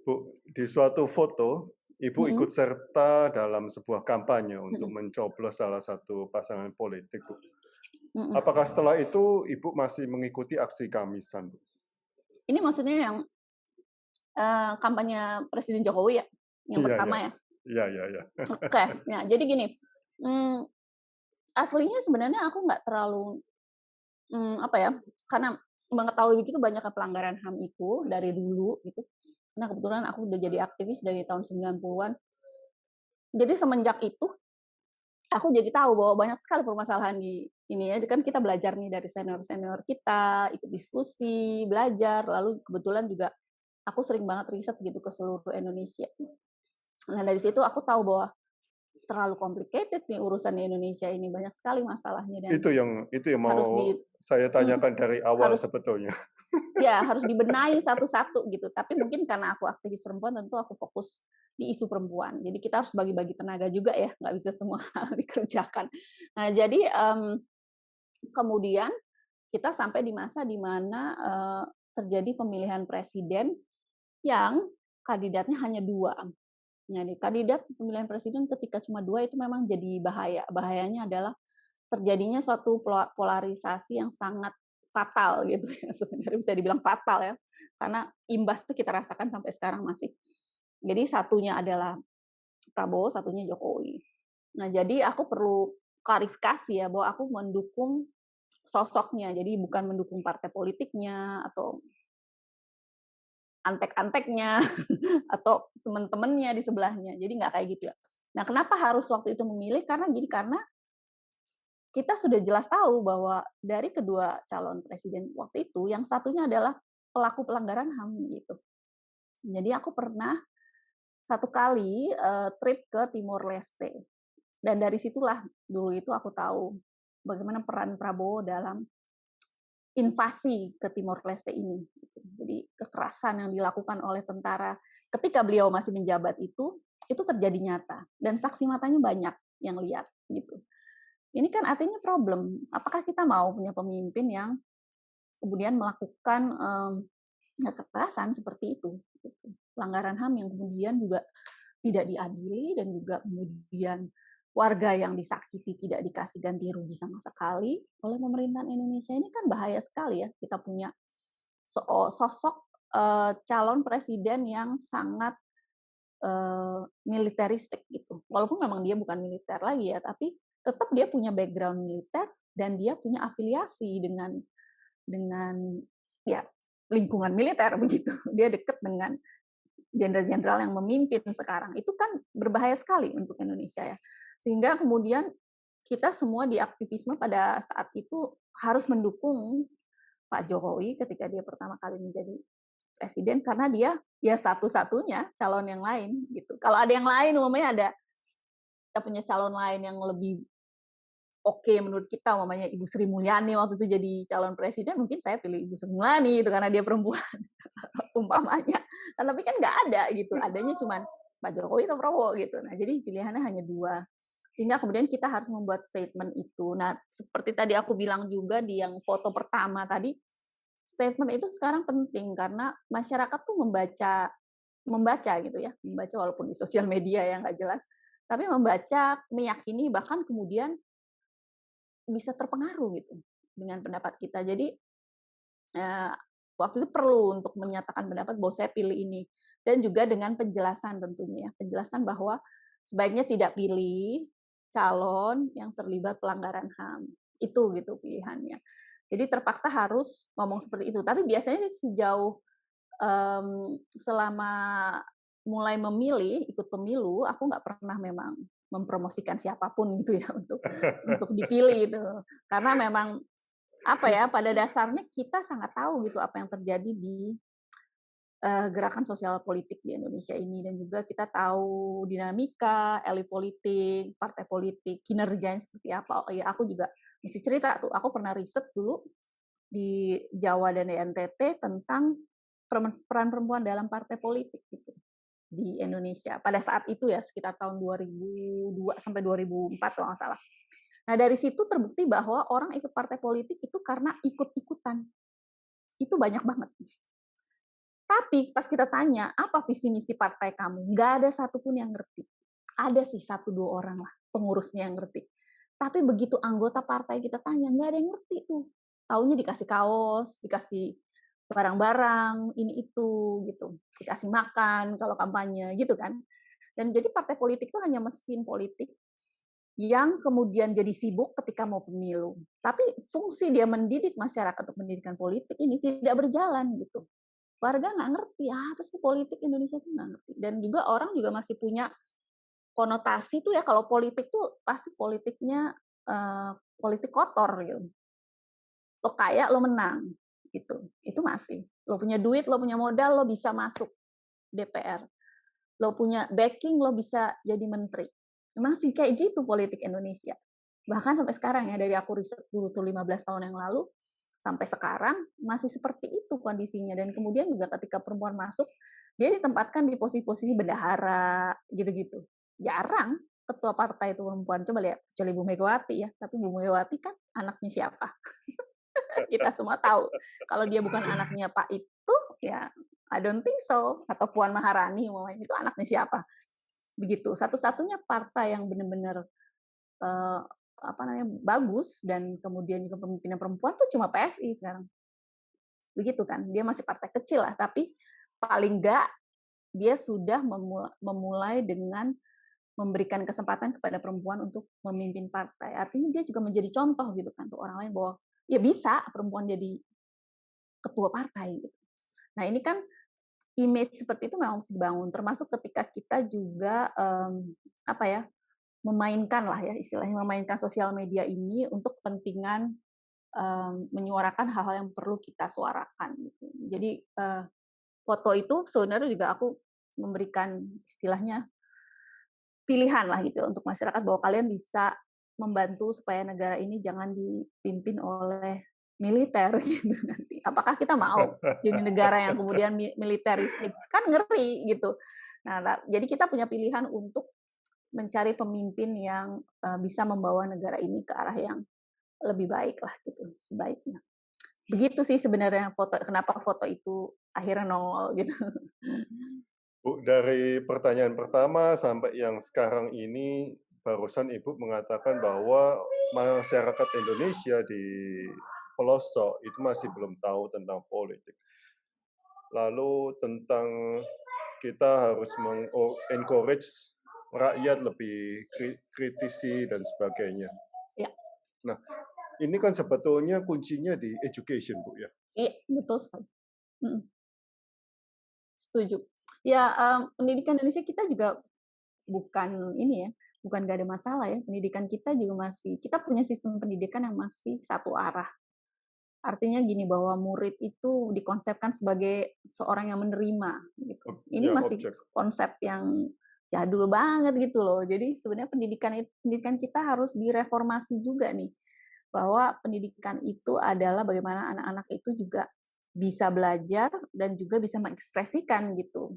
Bu, di suatu foto, Ibu Mm-mm. ikut serta dalam sebuah kampanye untuk Mm-mm. mencoblos salah satu pasangan politik, Bu. Mm-mm. Apakah setelah itu Ibu masih mengikuti aksi Kamisan, Bu? Ini maksudnya yang kampanye Presiden Jokowi ya, yang Iya, iya. pertama ya. Iya, iya, iya. Oke, nah jadi gini, aslinya sebenarnya aku nggak terlalu apa ya, karena mengetahui begitu banyak pelanggaran HAM itu dari dulu gitu. Karena kebetulan aku udah jadi aktivis dari tahun 90-an. Jadi semenjak itu aku jadi tahu bahwa banyak sekali permasalahan di ini ya. Kan kita belajar nih dari senior-senior kita, ikut diskusi, belajar, lalu kebetulan juga aku sering banget riset gitu ke seluruh Indonesia. Nah, dari situ aku tahu bahwa terlalu complicated nih urusan di Indonesia ini, banyak sekali masalahnya dan Itu yang harus mau di saya mmm, tanyakan dari awal harus sebetulnya. ya harus dibenahi satu-satu gitu. Tapi mungkin karena aku aktivis perempuan, tentu aku fokus di isu perempuan. Jadi kita harus bagi-bagi tenaga juga ya, nggak bisa semua hal dikerjakan. Nah, jadi kemudian kita sampai di masa di mana terjadi pemilihan presiden yang kandidatnya hanya 2. Nah, di kandidat pemilihan presiden ketika cuma 2 itu memang jadi bahaya. Bahayanya adalah terjadinya suatu polarisasi yang sangat fatal gitu ya, sebenarnya bisa dibilang fatal ya, karena imbas itu kita rasakan sampai sekarang masih. Jadi satunya adalah Prabowo, satunya Jokowi. Nah, jadi aku perlu klarifikasi ya bahwa aku mendukung sosoknya, jadi bukan mendukung partai politiknya atau antek-anteknya atau teman-temannya di sebelahnya. Jadi nggak kayak gitu ya. Nah, kenapa harus waktu itu memilih? Karena kita sudah jelas tahu bahwa dari kedua calon presiden waktu itu, yang satunya adalah pelaku pelanggaran HAM gitu. Jadi aku pernah satu kali trip ke Timor Leste, dan dari situlah dulu itu aku tahu bagaimana peran Prabowo dalam invasi ke Timor Leste ini. Gitu. Jadi kekerasan yang dilakukan oleh tentara ketika beliau masih menjabat itu terjadi nyata dan saksi matanya banyak yang lihat gitu. Ini kan artinya problem. Apakah kita mau punya pemimpin yang kemudian melakukan kekerasan seperti itu? Gitu. Pelanggaran HAM yang kemudian juga tidak diadili dan juga kemudian warga yang disakiti tidak dikasih ganti rugi sama sekali oleh pemerintahan Indonesia ini kan bahaya sekali ya. Kita punya sosok calon presiden yang sangat militeristik gitu. Walaupun memang dia bukan militer lagi ya, tapi tetap dia punya background militer dan dia punya afiliasi dengan ya lingkungan militer begitu. Dia dekat dengan jenderal-jenderal yang memimpin sekarang. Itu kan berbahaya sekali untuk Indonesia ya. Sehingga kemudian kita semua di aktivisme pada saat itu harus mendukung Pak Jokowi ketika dia pertama kali menjadi presiden karena dia ya satu-satunya calon yang lain gitu. Kalau ada yang lain umpamanya kita punya calon lain yang lebih oke menurut kita umpamanya Ibu Sri Mulyani waktu itu jadi calon presiden, mungkin saya pilih Ibu Sri Mulyani itu karena dia perempuan umpamanya. Tapi kan nggak ada gitu, adanya cuma Pak Jokowi atau Prabowo gitu. Nah, jadi pilihannya hanya 2. Sehingga kemudian kita harus membuat statement itu. Nah, seperti tadi aku bilang juga di yang foto pertama tadi, statement itu sekarang penting karena masyarakat tuh membaca gitu ya, membaca walaupun di sosial media yang nggak jelas, tapi membaca, meyakini bahkan kemudian bisa terpengaruh gitu dengan pendapat kita. Jadi waktu itu perlu untuk menyatakan pendapat bahwa saya pilih ini dan juga dengan penjelasan tentunya ya, penjelasan bahwa sebaiknya tidak pilih calon yang terlibat pelanggaran HAM. Itu gitu pilihannya. Jadi terpaksa harus ngomong seperti itu. Tapi biasanya sejauh selama mulai memilih, ikut pemilu, aku nggak pernah memang mempromosikan siapapun gitu ya untuk dipilih itu. Karena memang apa ya, pada dasarnya kita sangat tahu gitu apa yang terjadi di gerakan sosial politik di Indonesia ini, dan juga kita tahu dinamika elit politik, partai politik, kinerjanya seperti apa. Oh ya, aku juga mesti cerita tuh, aku pernah riset dulu di Jawa dan di NTT tentang peran perempuan dalam partai politik gitu di Indonesia pada saat itu ya, sekitar tahun 2002 sampai 2004 kalau nggak salah. Nah, dari situ terbukti bahwa orang ikut partai politik itu karena ikut-ikutan. Itu banyak banget. Tapi pas kita tanya, apa visi misi partai kamu? Nggak ada satupun yang ngerti. Ada sih 1-2 orang lah pengurusnya yang ngerti. Tapi begitu anggota partai kita tanya, nggak ada yang ngerti tuh. Taunya dikasih kaos, dikasih barang-barang, ini itu gitu. Dikasih makan kalau kampanye gitu kan. Dan jadi partai politik itu hanya mesin politik yang kemudian jadi sibuk ketika mau pemilu. Tapi fungsi dia mendidik masyarakat untuk pendidikan politik ini tidak berjalan gitu. Warga nggak ngerti apa sih politik Indonesia tuh, nggak ngerti. Dan juga orang juga masih punya konotasi tuh ya, kalau politik tuh pasti politiknya politik kotor gitu. Lo kaya lo menang gitu. Itu masih. Lo punya duit, lo punya modal, lo bisa masuk DPR. Lo punya backing, lo bisa jadi menteri. Masih kayak gitu politik Indonesia. Bahkan sampai sekarang ya, dari aku riset dulu tuh 15 tahun yang lalu, sampai sekarang masih seperti itu kondisinya. Dan kemudian juga ketika perempuan masuk, dia ditempatkan di posisi-posisi bendahara, gitu-gitu. Jarang ketua partai itu perempuan. Coba lihat, kecuali Bu Megawati ya. Tapi Bu Megawati kan anaknya siapa? Kita semua tahu. Kalau dia bukan anaknya Pak itu, ya I don't think so. Atau Puan Maharani, itu anaknya siapa? Begitu. Satu-satunya partai yang benar-benar bagus dan kemudian juga pemimpinan perempuan tuh cuma PSI sekarang. Begitu kan, dia masih partai kecil lah, tapi paling enggak dia sudah memulai dengan memberikan kesempatan kepada perempuan untuk memimpin partai. Artinya dia juga menjadi contoh gitu kan untuk orang lain bahwa ya bisa perempuan jadi ketua partai gitu. Nah, ini kan image seperti itu memang harus dibangun, termasuk ketika kita juga memainkan lah ya, istilahnya memainkan sosial media ini untuk kepentingan menyuarakan hal-hal yang perlu kita suarakan gitu. Jadi foto itu sebenarnya juga aku memberikan istilahnya pilihan lah gitu untuk masyarakat, bahwa kalian bisa membantu supaya negara ini jangan dipimpin oleh militer gitu nanti. Apakah kita mau jadi negara yang kemudian militeristik? Kan ngeri gitu. Nah, jadi kita punya pilihan untuk mencari pemimpin yang bisa membawa negara ini ke arah yang lebih baik lah gitu sebaiknya. Begitu sih sebenarnya kenapa foto itu akhirnya nongol gitu. Bu, dari pertanyaan pertama sampai yang sekarang ini, barusan Ibu mengatakan bahwa masyarakat Indonesia di pelosok itu masih belum tahu tentang politik. Lalu tentang kita harus encourage rakyat lebih kritisi dan sebagainya. Ya. Nah, ini kan sebetulnya kuncinya di education, Bu ya. Iya, betul sekali. Setuju. Ya, pendidikan Indonesia kita juga bukan ini ya, bukan nggak ada masalah ya. Pendidikan kita juga kita punya sistem pendidikan yang masih satu arah. Artinya gini, bahwa murid itu dikonsepkan sebagai seorang yang menerima gitu. Ini Ya, masih konsep yang jadul banget gitu loh. Jadi sebenarnya pendidikan kita harus direformasi juga nih. Bahwa pendidikan itu adalah bagaimana anak-anak itu juga bisa belajar dan juga bisa mengekspresikan gitu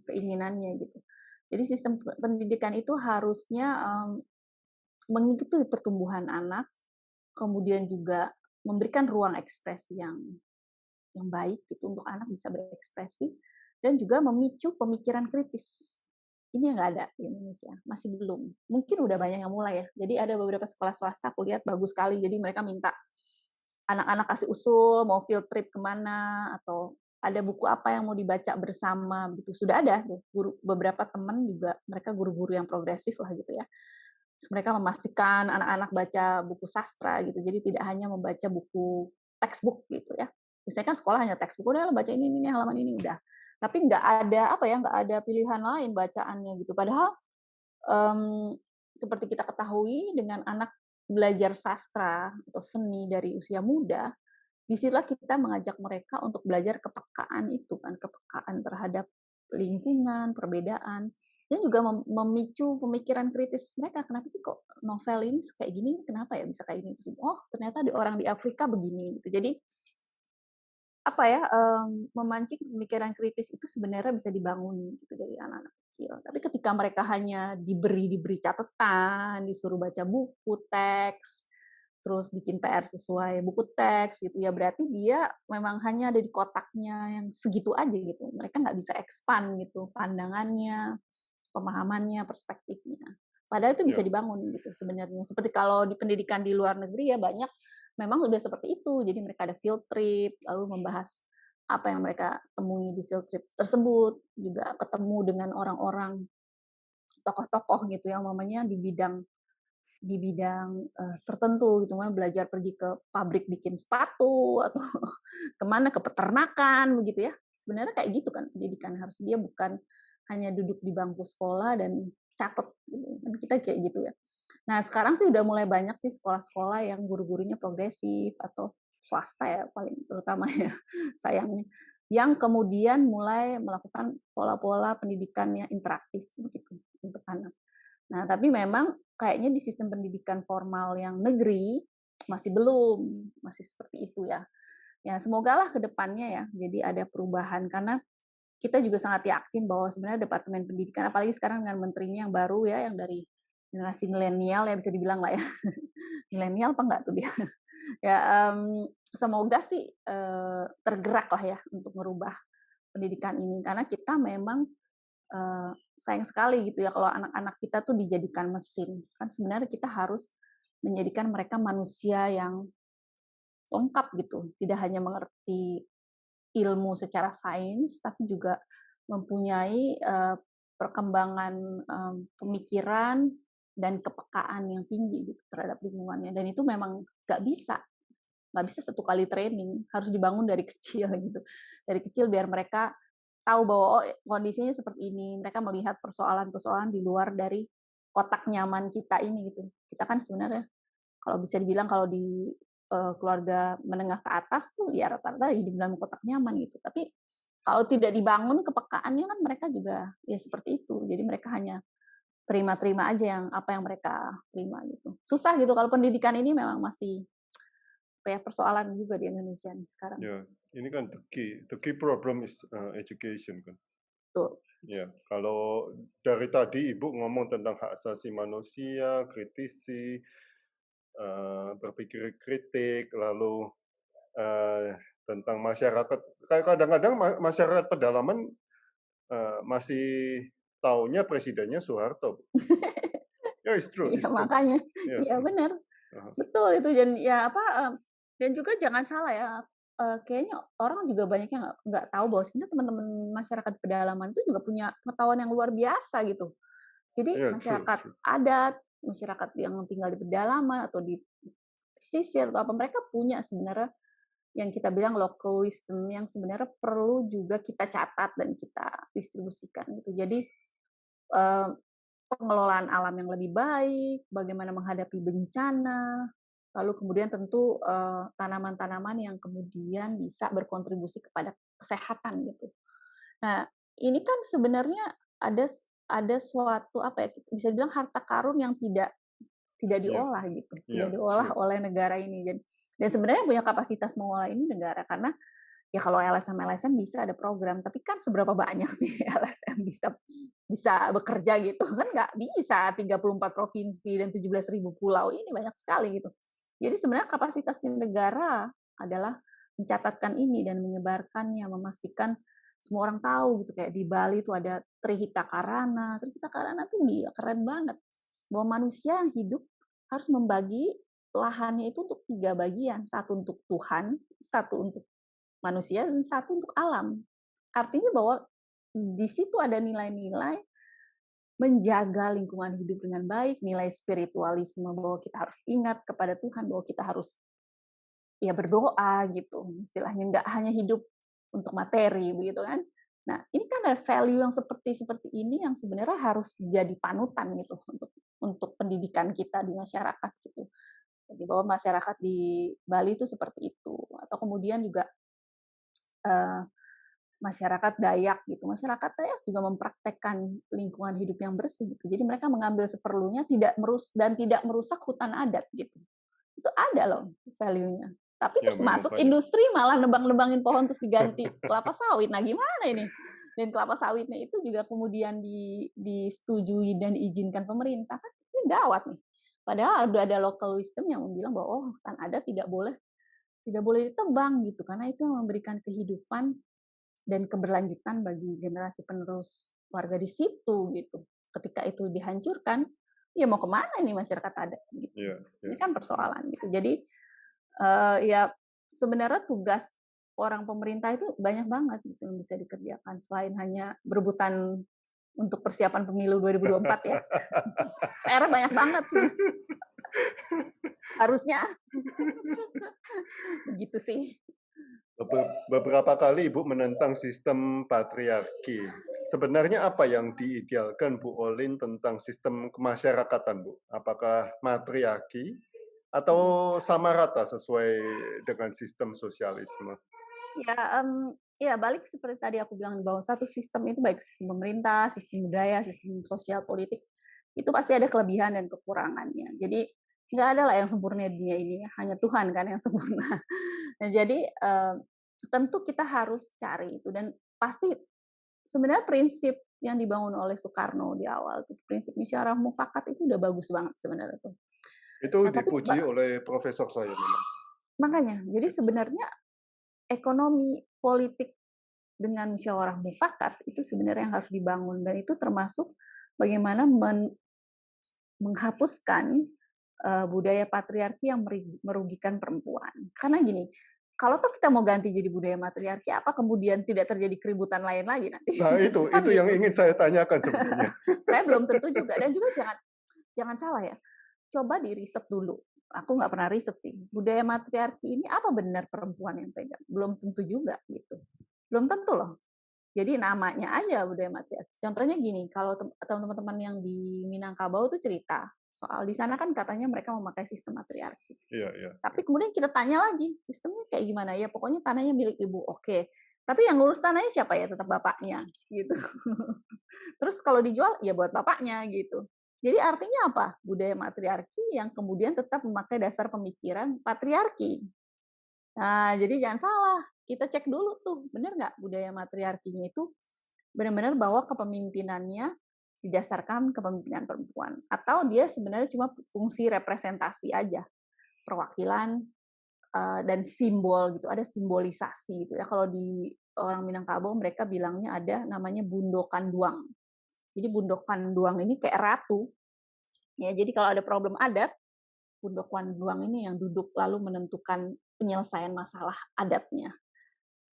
keinginannya gitu. Jadi sistem pendidikan itu harusnya mengikuti pertumbuhan anak, kemudian juga memberikan ruang ekspresi yang baik gitu untuk anak bisa berekspresi, dan juga memicu pemikiran kritis. Ini yang nggak ada di Indonesia, masih belum. Mungkin udah banyak yang mulai ya. Jadi ada beberapa sekolah swasta aku lihat bagus sekali. Jadi mereka minta anak-anak kasih usul mau field trip kemana, atau ada buku apa yang mau dibaca bersama gitu. Sudah ada beberapa teman juga, mereka guru-guru yang progresif lah gitu ya. Terus mereka memastikan anak-anak baca buku sastra gitu. Jadi tidak hanya membaca buku textbook gitu ya. Biasanya kan sekolah hanya textbook, udah baca ini halaman ini udah. Tapi nggak ada pilihan lain bacaannya gitu. Padahal seperti kita ketahui, dengan anak belajar sastra atau seni dari usia muda, disitulah kita mengajak mereka untuk belajar kepekaan itu kan, kepekaan terhadap lingkungan, perbedaan, dan juga memicu pemikiran kritis mereka, kenapa sih kok novel ini kayak gini, kenapa ya bisa kayak gini, oh ternyata di orang di Afrika begini gitu. Jadi apa ya, memancing pemikiran kritis itu sebenarnya bisa dibangun gitu dari anak-anak kecil. Tapi ketika mereka hanya diberi catatan, disuruh baca buku, teks, terus bikin PR sesuai buku teks gitu ya, berarti dia memang hanya ada di kotaknya yang segitu aja gitu. Mereka nggak bisa expand gitu pandangannya, pemahamannya, perspektifnya. Padahal itu bisa Ya, dibangun gitu sebenarnya. Seperti kalau di pendidikan di luar negeri ya banyak memang udah seperti itu. Jadi mereka ada field trip, lalu membahas apa yang mereka temui di field trip tersebut, juga ketemu dengan orang-orang tokoh-tokoh gitu yang mamanya di bidang tertentu gitu kan, belajar pergi ke pabrik bikin sepatu atau kemana ke peternakan begitu ya. Sebenarnya kayak gitu kan pendidikan, harus dia bukan hanya duduk di bangku sekolah dan catat gitu. Kan kita kayak gitu ya. Nah, sekarang sih udah mulai banyak sih sekolah-sekolah yang guru-gurunya progresif atau swasta ya paling terutama ya sayangnya, yang kemudian mulai melakukan pola-pola pendidikan yang interaktif begitu untuk anak. Nah, tapi memang kayaknya di sistem pendidikan formal yang negeri masih belum, masih seperti itu ya. Ya, semogalah ke depannya ya, jadi ada perubahan karena kita juga sangat yakin bahwa sebenarnya Departemen Pendidikan, apalagi sekarang dengan menterinya yang baru ya, yang dari generasi milenial ya bisa dibilang lah ya. Milenial apa enggak tuh dia? Ya, semoga sih tergerak lah ya untuk merubah pendidikan ini karena kita memang sayang sekali gitu ya kalau anak-anak kita tuh dijadikan mesin. Kan sebenarnya kita harus menjadikan mereka manusia yang lengkap gitu, tidak hanya mengerti ilmu secara sains, tapi juga mempunyai perkembangan pemikiran dan kepekaan yang tinggi gitu terhadap lingkungannya. Dan itu memang nggak bisa satu kali training, harus dibangun dari kecil gitu. Dari kecil biar mereka tahu bahwa oh kondisinya seperti ini, mereka melihat persoalan-persoalan di luar dari kotak nyaman kita ini gitu. Kita kan sebenarnya kalau bisa dibilang kalau di keluarga menengah ke atas tuh ya rata-rata hidup dalam kotak nyaman gitu. Tapi kalau tidak dibangun kepekaannya kan mereka juga ya seperti itu. Jadi mereka hanya terima-terima aja apa yang mereka terima gitu. Susah gitu kalau pendidikan ini memang masih apa ya persoalan juga di Indonesia nih sekarang. ya. Ini kan the key problem is education kan. Tuh. Ya, kalau dari tadi Ibu ngomong tentang hak asasi manusia, kritisi, berpikir kritik, lalu tentang masyarakat. Kayak kadang-kadang masyarakat pedalaman masih taunya presidennya Soeharto. Ya, it's true, Iya it's true. makanya, Ya. iya benar, Aha. betul itu dan ya apa dan juga jangan salah ya, kayaknya orang juga banyak yang nggak tahu bahwa sebenarnya teman-teman masyarakat di pedalaman itu juga punya pengetahuan yang luar biasa gitu. Jadi Ya, true, masyarakat true. adat, masyarakat yang tinggal di pedalaman atau di pesisir atau apa mereka punya sebenarnya yang kita bilang local wisdom yang sebenarnya perlu juga kita catat dan kita distribusikan gitu. Jadi eh, pengelolaan alam yang lebih baik, bagaimana menghadapi bencana, lalu kemudian tentu tanaman-tanaman yang kemudian bisa berkontribusi kepada kesehatan gitu. Nah, ini kan sebenarnya ada ada suatu apa ya bisa dibilang harta karun yang tidak Ya, diolah gitu, ya, tidak diolah true. oleh negara ini dan sebenarnya punya kapasitas mengolah ini negara karena ya kalau LSM bisa ada program, tapi kan seberapa banyak sih LSM bisa bisa bekerja gitu kan nggak bisa 34 provinsi dan 17.000 pulau ini banyak sekali gitu. Jadi sebenarnya kapasitas negara adalah mencatatkan ini dan menyebarkannya, memastikan semua orang tahu gitu kayak di Bali itu ada Trihita Karana. Trihita Karana tuh dia keren banget bahwa manusia yang hidup harus membagi lahannya itu untuk 3 bagian, satu untuk Tuhan, satu untuk manusia dan satu untuk alam. Artinya bahwa di situ ada nilai-nilai menjaga lingkungan hidup dengan baik, nilai spiritualisme bahwa kita harus ingat kepada Tuhan, bahwa kita harus ya berdoa gitu, istilahnya nggak hanya hidup untuk materi begitu kan. Nah, ini kan ada value yang seperti ini yang sebenarnya harus jadi panutan gitu untuk pendidikan kita di masyarakat gitu. Jadi bahwa masyarakat di Bali itu seperti itu atau kemudian juga eh, masyarakat Dayak gitu. Masyarakat Dayak juga mempraktekkan lingkungan hidup yang bersih gitu. Jadi mereka mengambil seperlunya tidak merusak hutan adat gitu. Itu ada loh value-nya. Tapi Ya terus memang masuk banyak. industri malah nebang-nebangin pohon terus diganti kelapa sawit. Nah gimana ini? Dan kelapa sawitnya itu juga kemudian disetujui dan diizinkan pemerintah kan ini gawat nih. Padahal udah ada local wisdom yang bilang bahwa hutan adat tidak boleh ditebang gitu karena itu yang memberikan kehidupan dan keberlanjutan bagi generasi penerus warga di situ gitu. Ketika itu dihancurkan, ya mau kemana ini masyarakat adat gitu. Ya, ya. Ini kan persoalan gitu. Jadi ya sebenarnya tugas orang pemerintah itu banyak banget gitu yang bisa dikerjakan selain hanya berebutan untuk persiapan pemilu 2024 ya. PR banyak banget sih. Harusnya begitu sih. Beberapa kali Ibu menentang sistem patriarki. Sebenarnya apa yang diidealkan Bu Olin tentang sistem kemasyarakatan, Bu? Apakah matriarki atau sama rata sesuai dengan sistem sosialisme? Ya balik seperti tadi aku bilang bahwa satu sistem itu baik sistem pemerintah, sistem budaya, sistem sosial politik itu pasti ada kelebihan dan kekurangannya. Jadi nggak ada lah yang sempurna di dunia ini, hanya Tuhan kan yang sempurna. Nah jadi tentu kita harus cari itu dan pasti sebenarnya prinsip yang dibangun oleh Soekarno di awal tuh prinsip musyawarah mufakat itu udah bagus banget sebenarnya tuh. Itu Nah, tapi dipuji oleh profesor saya memang. makanya jadi sebenarnya ekonomi politik dengan musyawarah mufakat itu sebenarnya yang harus dibangun dan itu termasuk bagaimana menghapuskan budaya patriarki yang merugikan perempuan. Karena gini, kalau toh kita mau ganti jadi budaya matriarki, apa kemudian tidak terjadi keributan lain lagi nanti? Nah itu Kan yang gitu. ingin saya tanyakan sebetulnya. Saya belum tentu juga dan juga jangan salah ya. Coba di riset dulu. Aku nggak pernah riset sih. Budaya matriarki ini apa benar perempuan yang pegang? Belum tentu juga gitu. Belum tentu loh. Jadi namanya aja budaya matriarki. Contohnya gini, kalau teman-teman yang di Minangkabau tuh cerita soal di sana kan katanya mereka memakai sistem matriarki. Iya, iya. Tapi kemudian kita tanya lagi, sistemnya kayak gimana? Ya pokoknya tanahnya milik ibu, oke. Tapi yang ngurus tanahnya siapa ya? Tetap bapaknya, gitu. Terus kalau dijual, ya buat bapaknya, gitu. Jadi artinya apa? Budaya matriarki yang kemudian tetap memakai dasar pemikiran patriarki. Nah, jadi jangan salah. Kita cek dulu tuh, benar nggak budaya matriarkinya itu benar-benar bahwa kepemimpinannya didasarkan kepemimpinan perempuan. Atau dia sebenarnya cuma fungsi representasi aja. Perwakilan dan simbol gitu, ada simbolisasi gitu ya. Kalau di orang Minangkabau mereka bilangnya ada namanya bundokan duang. Jadi bundokan duang ini kayak ratu. Ya, jadi kalau ada problem adat, bundokan duang ini yang duduk lalu menentukan penyelesaian masalah adatnya.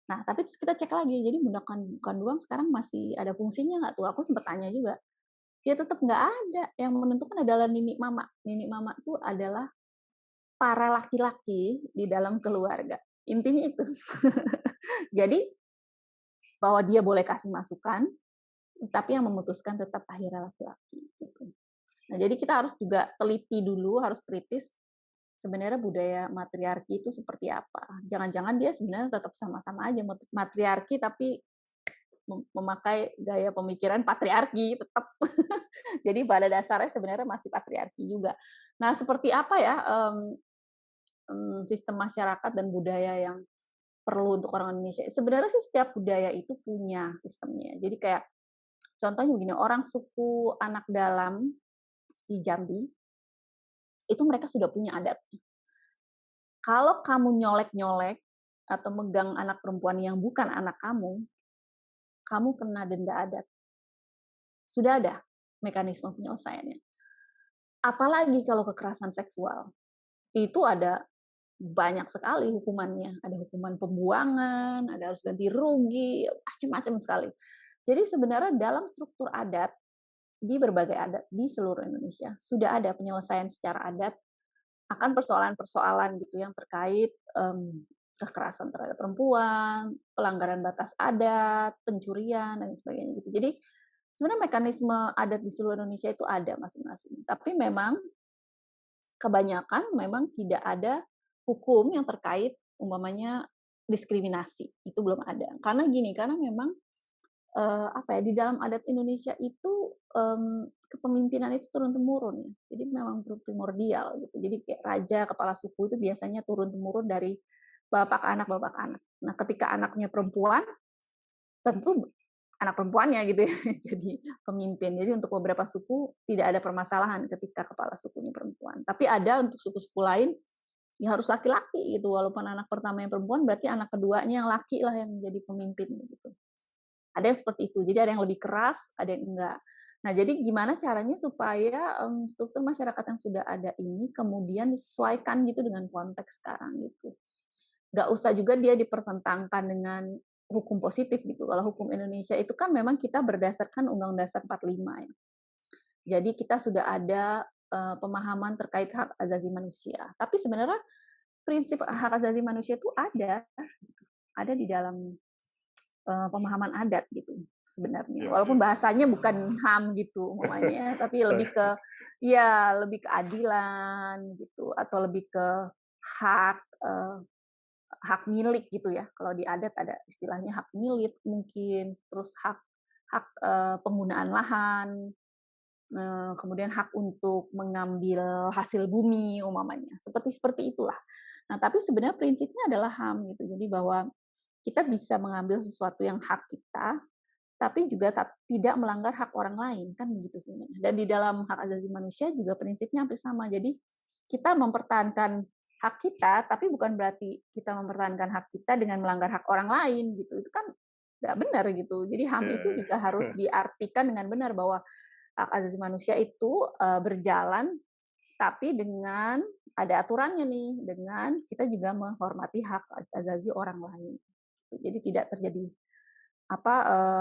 Nah, tapi terus kita cek lagi, jadi bundokan duang sekarang masih ada fungsinya nggak tuh? Aku sempat tanya juga. Ya tetap nggak ada. Yang menentukan adalah nini mama. Nini mama itu adalah para laki-laki di dalam keluarga. Intinya itu. Jadi, bahwa dia boleh kasih masukan, tapi yang memutuskan tetap akhirnya laki-laki. Gitu. Nah, jadi kita harus juga teliti dulu, harus kritis, sebenarnya budaya matriarki itu seperti apa. Jangan-jangan dia sebenarnya tetap sama-sama aja matriarki, tapi memakai gaya pemikiran patriarki tetap. Jadi pada dasarnya sebenarnya masih patriarki juga. Nah, seperti apa ya sistem masyarakat dan budaya yang perlu untuk orang Indonesia. Sebenarnya sih setiap budaya itu punya sistemnya. Jadi kayak contohnya begini, orang suku anak dalam di Jambi itu mereka sudah punya adatnya. Kalau kamu nyolek-nyolek atau megang anak perempuan yang bukan anak kamu kena denda adat. Sudah ada mekanisme penyelesaiannya. Apalagi kalau kekerasan seksual. Itu ada banyak sekali hukumannya. Ada hukuman pembuangan, ada harus ganti rugi, macam-macam sekali. Jadi sebenarnya dalam struktur adat, di berbagai adat di seluruh Indonesia, sudah ada penyelesaian secara adat akan persoalan-persoalan gitu yang terkait kekerasan terhadap perempuan, pelanggaran batas adat, pencurian, dan sebagainya gitu. Jadi sebenarnya mekanisme adat di seluruh Indonesia itu ada masing-masing. Tapi memang kebanyakan memang tidak ada hukum yang terkait umpamanya diskriminasi, itu belum ada. Karena gini, karena memang apa ya, di dalam adat Indonesia itu kepemimpinan itu turun temurun ya. Jadi memang primordial gitu. Jadi kayak raja, kepala suku itu biasanya turun temurun dari bapak ke anak, bapak ke anak. Nah, ketika anaknya perempuan, tentu anak perempuannya gitu ya jadi pemimpin. Jadi untuk beberapa suku tidak ada permasalahan ketika kepala sukunya perempuan. Tapi ada untuk suku-suku lain ya harus laki-laki gitu. Walaupun anak pertama yang perempuan, berarti anak keduanya yang laki lah yang menjadi pemimpin gitu. Ada yang seperti itu. Jadi ada yang lebih keras, ada yang enggak. Nah, jadi gimana caranya supaya struktur masyarakat yang sudah ada ini kemudian disesuaikan gitu dengan konteks sekarang gitu. Nggak usah juga dia dipertentangkan dengan hukum positif gitu. Kalau hukum Indonesia itu kan memang kita berdasarkan Undang-Undang Dasar 45 ya. Jadi kita sudah ada pemahaman terkait hak asasi manusia. Tapi sebenarnya prinsip hak asasi manusia itu ada di dalam pemahaman adat gitu sebenarnya. Walaupun bahasanya bukan HAM gitu umpamanya, tapi lebih ke lebih ke keadilan gitu atau lebih ke hak hak milik gitu ya. Kalau di adat ada istilahnya hak milik mungkin, terus hak penggunaan lahan, kemudian hak untuk mengambil hasil bumi umpamanya. Seperti itulah. Nah, tapi sebenarnya prinsipnya adalah HAM gitu. Jadi bahwa kita bisa mengambil sesuatu yang hak kita, tapi juga tidak melanggar hak orang lain, kan begitu sebenarnya. Dan di dalam hak asasi manusia juga prinsipnya hampir sama. Jadi kita mempertahankan hak kita, tapi bukan berarti kita mempertahankan hak kita dengan melanggar hak orang lain gitu. Itu kan nggak benar gitu. Jadi HAM itu juga harus diartikan dengan benar bahwa hak asasi manusia itu berjalan, tapi dengan ada aturannya nih, dengan kita juga menghormati hak asasi orang lain. Jadi tidak terjadi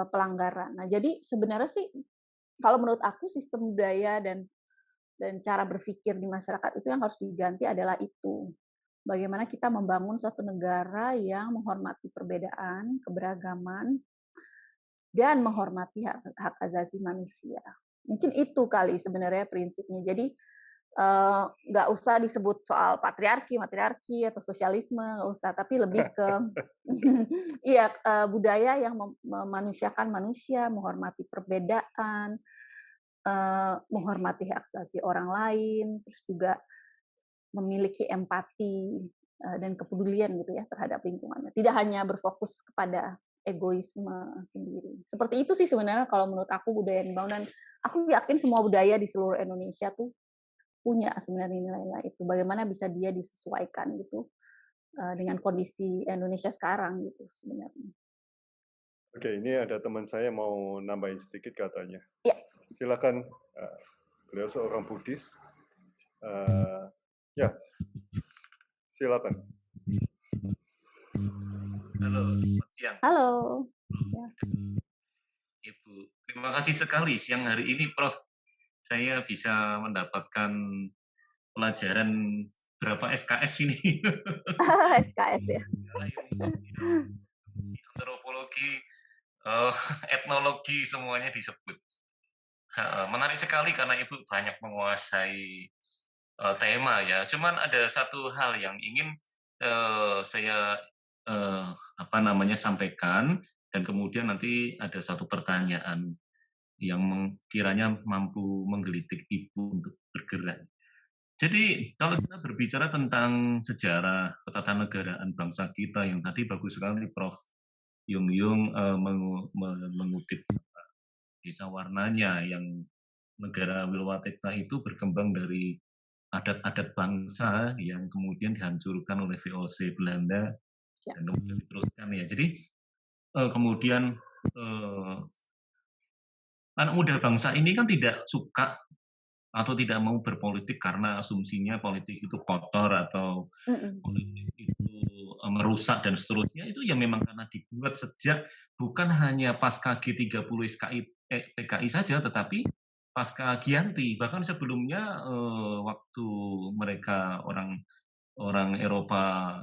pelanggaran. Nah, jadi sebenarnya sih kalau menurut aku sistem budaya dan cara berpikir di masyarakat itu yang harus diganti adalah itu. Bagaimana kita membangun suatu negara yang menghormati perbedaan, keberagaman, dan menghormati hak asasi manusia. Mungkin itu kali sebenarnya prinsipnya. Jadi nggak usah disebut soal matriarki atau sosialisme, nggak usah, tapi lebih ke budaya yang memanusiakan manusia, menghormati perbedaan, menghormati hak asasi orang lain, terus juga memiliki empati dan kepedulian gitu ya terhadap lingkungannya. Tidak hanya berfokus kepada egoisme sendiri. Seperti itu sih sebenarnya kalau menurut aku budaya yang dibangun, dan aku yakin semua budaya di seluruh Indonesia tuh punya sebenarnya nilai-nilai itu. Bagaimana bisa dia disesuaikan gitu dengan kondisi Indonesia sekarang gitu sebenarnya. Oke, ini ada teman saya mau nambahin sedikit katanya. Ya. Silakan, beliau seorang Buddhis. Ya, silakan. Halo, selamat siang. Halo. Ya. Ibu, terima kasih sekali siang hari ini, Prof. Saya bisa mendapatkan pelajaran berapa SKS ini. SKS ya. Antropologi, etnologi semuanya disebut. Menarik sekali karena Ibu banyak menguasai tema ya. Cuman ada satu hal yang ingin saya sampaikan, dan kemudian nanti ada satu pertanyaan yang kiranya mampu menggelitik Ibu untuk bergerak. Jadi kalau kita berbicara tentang sejarah ketatanegaraan bangsa kita yang tadi bagus sekali Prof. Yung mengutip Desa Warnanya yang negara Wilwatekta itu berkembang dari adat-adat bangsa yang kemudian dihancurkan oleh VOC Belanda dan kemudian diteruskan ya. Jadi kemudian anak muda bangsa ini kan tidak suka atau tidak mau berpolitik karena asumsinya politik itu kotor atau politik itu merusak dan seterusnya. Itu ya memang karena dibuat sejak bukan hanya pasca G30 PKI saja, tetapi pasca Giyanti. Bahkan sebelumnya waktu mereka orang Eropa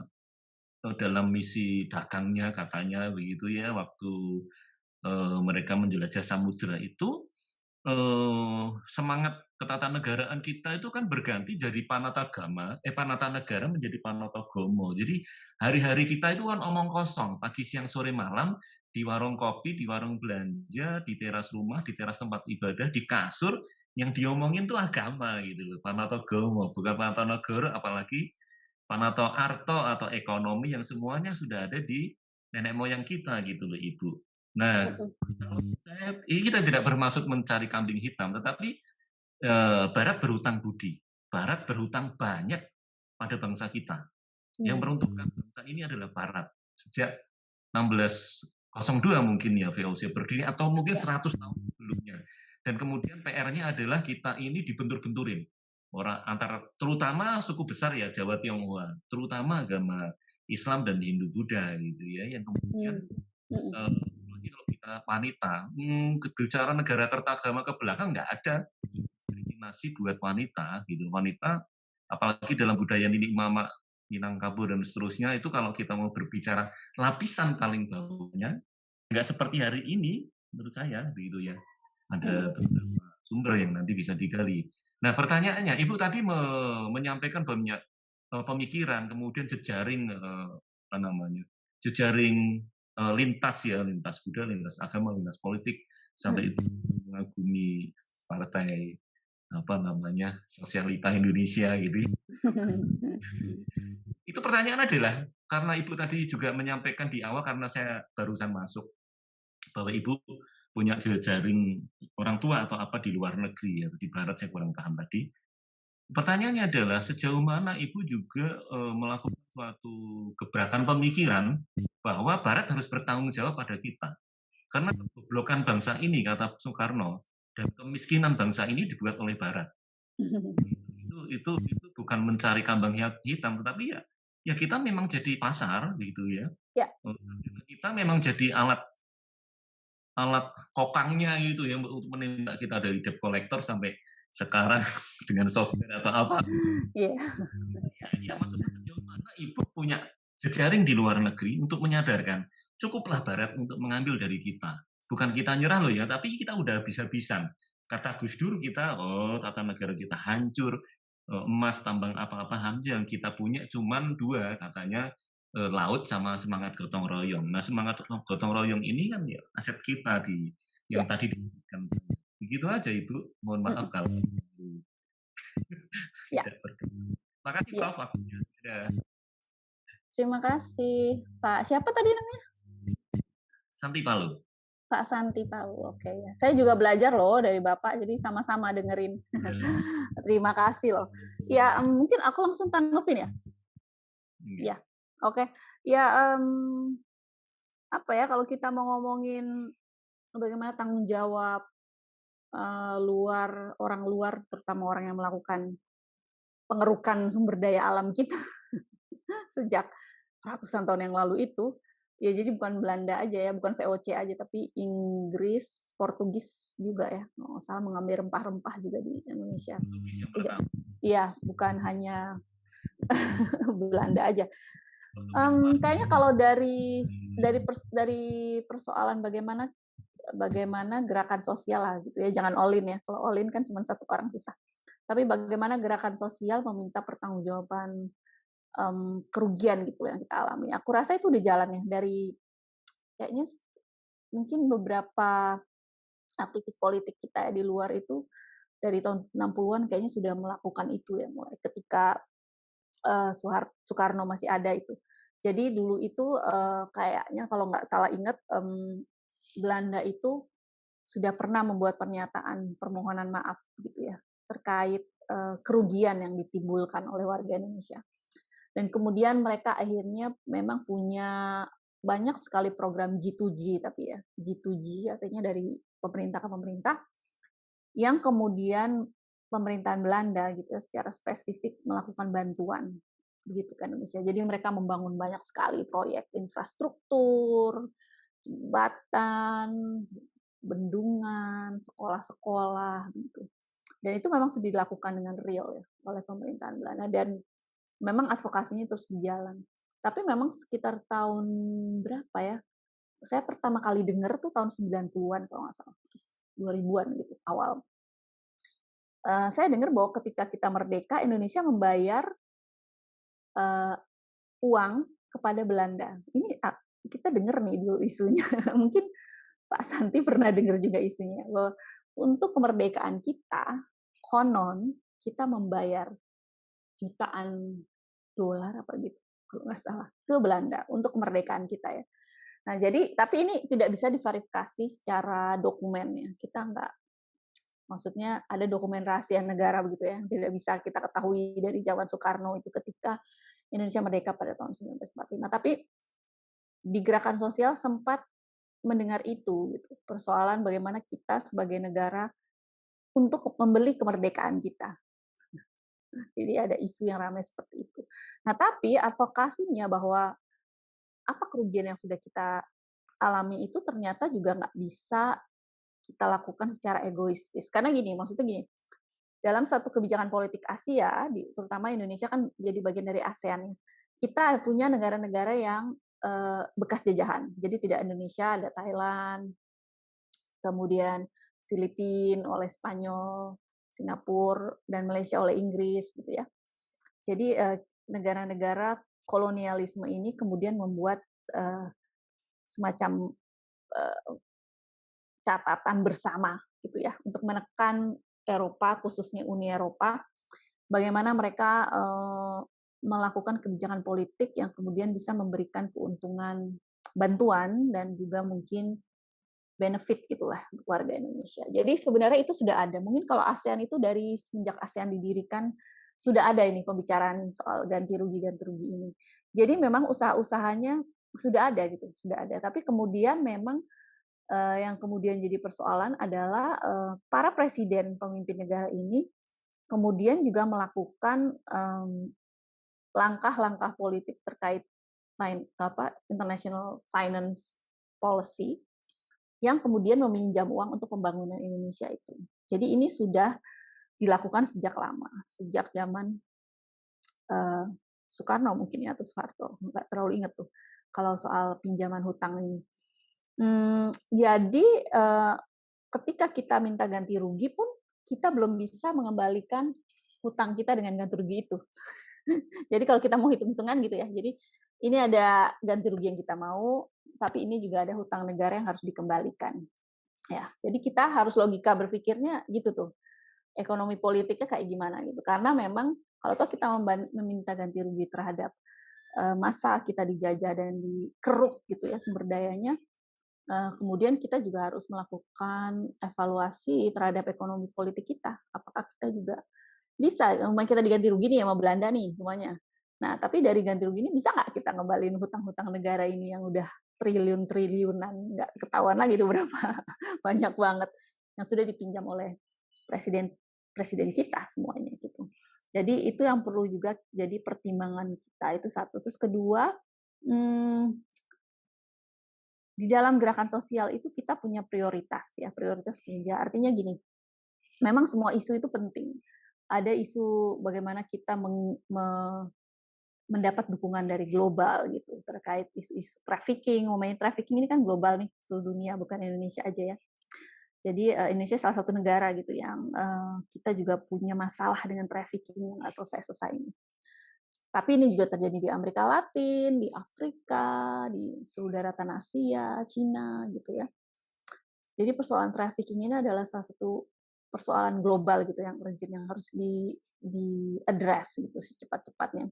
dalam misi dagangnya katanya begitu ya, waktu mereka menjelajah samudera itu semangat ketatanegaraan kita itu kan berganti jadi Panatanegara menjadi Panatagomo. Jadi hari-hari kita itu kan omong kosong, pagi, siang, sore, malam, di warung kopi, di warung belanja, di teras rumah, di teras tempat ibadah, di kasur, yang diomongin tuh agama gitu loh, Panatagomo, bukan Panatanegara, apalagi Panato Arto atau ekonomi yang semuanya sudah ada di nenek moyang kita gitu loh Ibu. Nah, ini kita tidak bermaksud mencari kambing hitam, tetapi Barat berhutang budi, Barat berhutang banyak pada bangsa kita. Yang meruntuhkan bangsa ini adalah Barat. Sejak 1602 mungkin ya VOC berdiri, atau mungkin 100 tahun sebelumnya. Dan kemudian PR-nya adalah kita ini dibentur-benturin. Orang antara terutama suku besar ya Jawa Tionghoa, terutama agama Islam dan Hindu Buddha gitu ya, yang kemudian apalagi kalau kita wanita, bicara negara teragama ke belakang nggak ada diskriminasi buat wanita gitu. Wanita apalagi dalam budaya Nini Mama, Minangkabau dan seterusnya itu kalau kita mau berbicara lapisan paling bawahnya nggak seperti hari ini menurut saya begitu ya. Ada beberapa sumber yang nanti bisa digali. Nah, pertanyaannya, Ibu tadi menyampaikan banyak pemikiran, kemudian jejaring jejaring lintas ya, lintas budaya, lintas agama, lintas politik, sampai itu mengagumi partai Sosialita Indonesia gitu. Itu pertanyaan adalah karena Ibu tadi juga menyampaikan di awal karena saya barusan masuk bahwa Ibu punya jejaring orang tua atau apa di luar negeri ya, di barat saya kurang paham tadi. Pertanyaannya adalah sejauh mana Ibu juga melakukan suatu gebrakan pemikiran bahwa barat harus bertanggung jawab pada kita. Karena kegoblokan bangsa ini kata Soekarno dan kemiskinan bangsa ini dibuat oleh barat. Itu bukan mencari kambing hitam, tetapi ya kita memang jadi pasar gitu ya. Kita memang jadi alat kokangnya gitu ya untuk menindak kita dari debt collector sampai sekarang dengan software atau apa. Ya, maksudnya sejauh mana Ibu punya jejaring di luar negeri untuk menyadarkan cukuplah Barat untuk mengambil dari kita. Bukan kita nyerah loh ya, tapi kita udah habis-habisan. Kata Gus Dur kita, tata negara kita hancur, emas tambang apa-apa hancur, yang kita punya cuman 2 katanya, laut sama semangat gotong royong. Nah, semangat gotong royong ini kan ya aset kita yang tadi disebutkan. Begitu aja Ibu. Mohon maaf kalau tidak berkenan. Makasih Prof. Waktunya. Terima kasih Pak. Siapa tadi namanya? Santi Palu. Pak Santi Palu. Oke ya. Saya juga belajar loh dari Bapak, jadi sama-sama dengerin. Terima kasih loh. Ya mungkin aku langsung tanggepin ya. Ya. Oke, ya apa ya kalau kita mau ngomongin bagaimana tanggung jawab orang luar, terutama orang yang melakukan pengerukan sumber daya alam kita sejak ratusan tahun yang lalu itu, ya jadi bukan Belanda aja ya, bukan VOC aja, tapi Inggris, Portugis juga ya, nggak salah mengambil rempah-rempah juga di Indonesia. Iya, bukan hanya Belanda aja. Kayaknya kalau dari persoalan bagaimana gerakan sosial lah gitu ya, jangan all in ya. Kalau all in kan cuma satu orang susah. Tapi bagaimana gerakan sosial meminta pertanggungjawaban kerugian gitu yang kita alami. Aku rasa itu udah jalan ya dari kayaknya mungkin beberapa aktivis politik kita di luar itu dari tahun 60-an kayaknya sudah melakukan itu ya, mulai ketika Soekarno masih ada itu. Jadi dulu itu kayaknya kalau nggak salah ingat Belanda itu sudah pernah membuat pernyataan permohonan maaf gitu ya terkait kerugian yang ditimbulkan oleh warga Indonesia. Dan kemudian mereka akhirnya memang punya banyak sekali program G2G tapi ya G2G artinya dari pemerintah ke pemerintah yang kemudian pemerintahan Belanda gitu ya secara spesifik melakukan bantuan begitu kan Indonesia. Jadi mereka membangun banyak sekali proyek infrastruktur, jembatan, bendungan, sekolah-sekolah gitu. Dan itu memang sudah dilakukan dengan real ya oleh pemerintahan Belanda dan memang advokasinya terus berjalan. Tapi memang sekitar tahun berapa ya? Saya pertama kali dengar tuh tahun 90-an kalau nggak salah. 2000-an gitu awal. saya dengar bahwa ketika kita merdeka, Indonesia membayar uang kepada Belanda. Ini kita dengar nih dulu isunya. Mungkin Pak Santi pernah dengar juga isunya bahwa untuk kemerdekaan kita, konon kita membayar jutaan dolar apa gitu, kalau nggak salah, ke Belanda untuk kemerdekaan kita ya. Nah, jadi tapi ini tidak bisa diverifikasi secara dokumennya. Kita nggak, maksudnya ada dokumen rahasia negara begitu ya, tidak bisa kita ketahui dari zaman Soekarno itu ketika Indonesia merdeka pada tahun 1945. Tapi di gerakan sosial sempat mendengar itu gitu, persoalan bagaimana kita sebagai negara untuk membeli kemerdekaan kita. Jadi ada isu yang ramai seperti itu. Nah, tapi advokasinya bahwa apa kerugian yang sudah kita alami itu ternyata juga nggak bisa kita lakukan secara egoistis. Karena gini, maksudnya gini, dalam satu kebijakan politik Asia, terutama Indonesia kan jadi bagian dari ASEAN, kita punya negara-negara yang bekas jajahan. Jadi tidak Indonesia, ada Thailand, kemudian Filipina oleh Spanyol, Singapura, dan Malaysia oleh Inggris, gitu ya. Jadi negara-negara kolonialisme ini kemudian membuat semacam catatan bersama, gitu ya, untuk menekan Eropa, khususnya Uni Eropa, bagaimana mereka melakukan kebijakan politik yang kemudian bisa memberikan keuntungan, bantuan, dan juga mungkin benefit gitulah untuk warga Indonesia. Jadi sebenarnya itu sudah ada. Mungkin kalau ASEAN itu dari semenjak ASEAN didirikan sudah ada ini pembicaraan soal ganti rugi ini. Jadi memang usaha-usahanya sudah ada gitu, sudah ada. Tapi kemudian memang yang kemudian jadi persoalan adalah para presiden pemimpin negara ini kemudian juga melakukan langkah-langkah politik terkait international finance policy yang kemudian meminjam uang untuk pembangunan Indonesia itu. Jadi ini sudah dilakukan sejak lama, sejak zaman Soekarno mungkin ya, atau Soeharto, nggak terlalu ingat tuh kalau soal pinjaman hutang ini. Jadi ketika kita minta ganti rugi pun kita belum bisa mengembalikan hutang kita dengan ganti rugi itu. Jadi kalau kita mau hitung-hitungan gitu ya, jadi ini ada ganti rugi yang kita mau, tapi ini juga ada hutang negara yang harus dikembalikan. Ya, jadi kita harus logika berpikirnya gitu tuh. Ekonomi politiknya kayak gimana gitu. Karena memang kalau toh kita meminta ganti rugi terhadap masa kita dijajah dan dikeruk gitu ya sumber dayanya, kemudian kita juga harus melakukan evaluasi terhadap ekonomi politik kita. Apakah kita juga bisa, kita diganti rugi nih sama Belanda nih semuanya. Nah, tapi dari ganti rugi ini bisa nggak kita ngembalin hutang-hutang negara ini yang udah triliun-triliunan, nggak ketahuan lagi itu berapa banyak banget yang sudah dipinjam oleh presiden kita semuanya gitu. Jadi itu yang perlu juga jadi pertimbangan kita, itu satu. Terus kedua, di dalam gerakan sosial itu kita punya prioritas ya, prioritas kerja. Artinya gini, memang semua isu itu penting. Ada isu bagaimana kita mendapat dukungan dari global gitu terkait isu-isu trafficking. Trafficking ini kan global nih, seluruh dunia, bukan Indonesia aja ya. Jadi Indonesia salah satu negara gitu yang kita juga punya masalah dengan trafficking yang nggak selesai-selesai ini. Tapi ini juga terjadi di Amerika Latin, di Afrika, di seluruh daratan Asia, Cina gitu ya. Jadi persoalan trafficking ini adalah salah satu persoalan global gitu yang urgent yang harus di-address gitu secepat-cepatnya.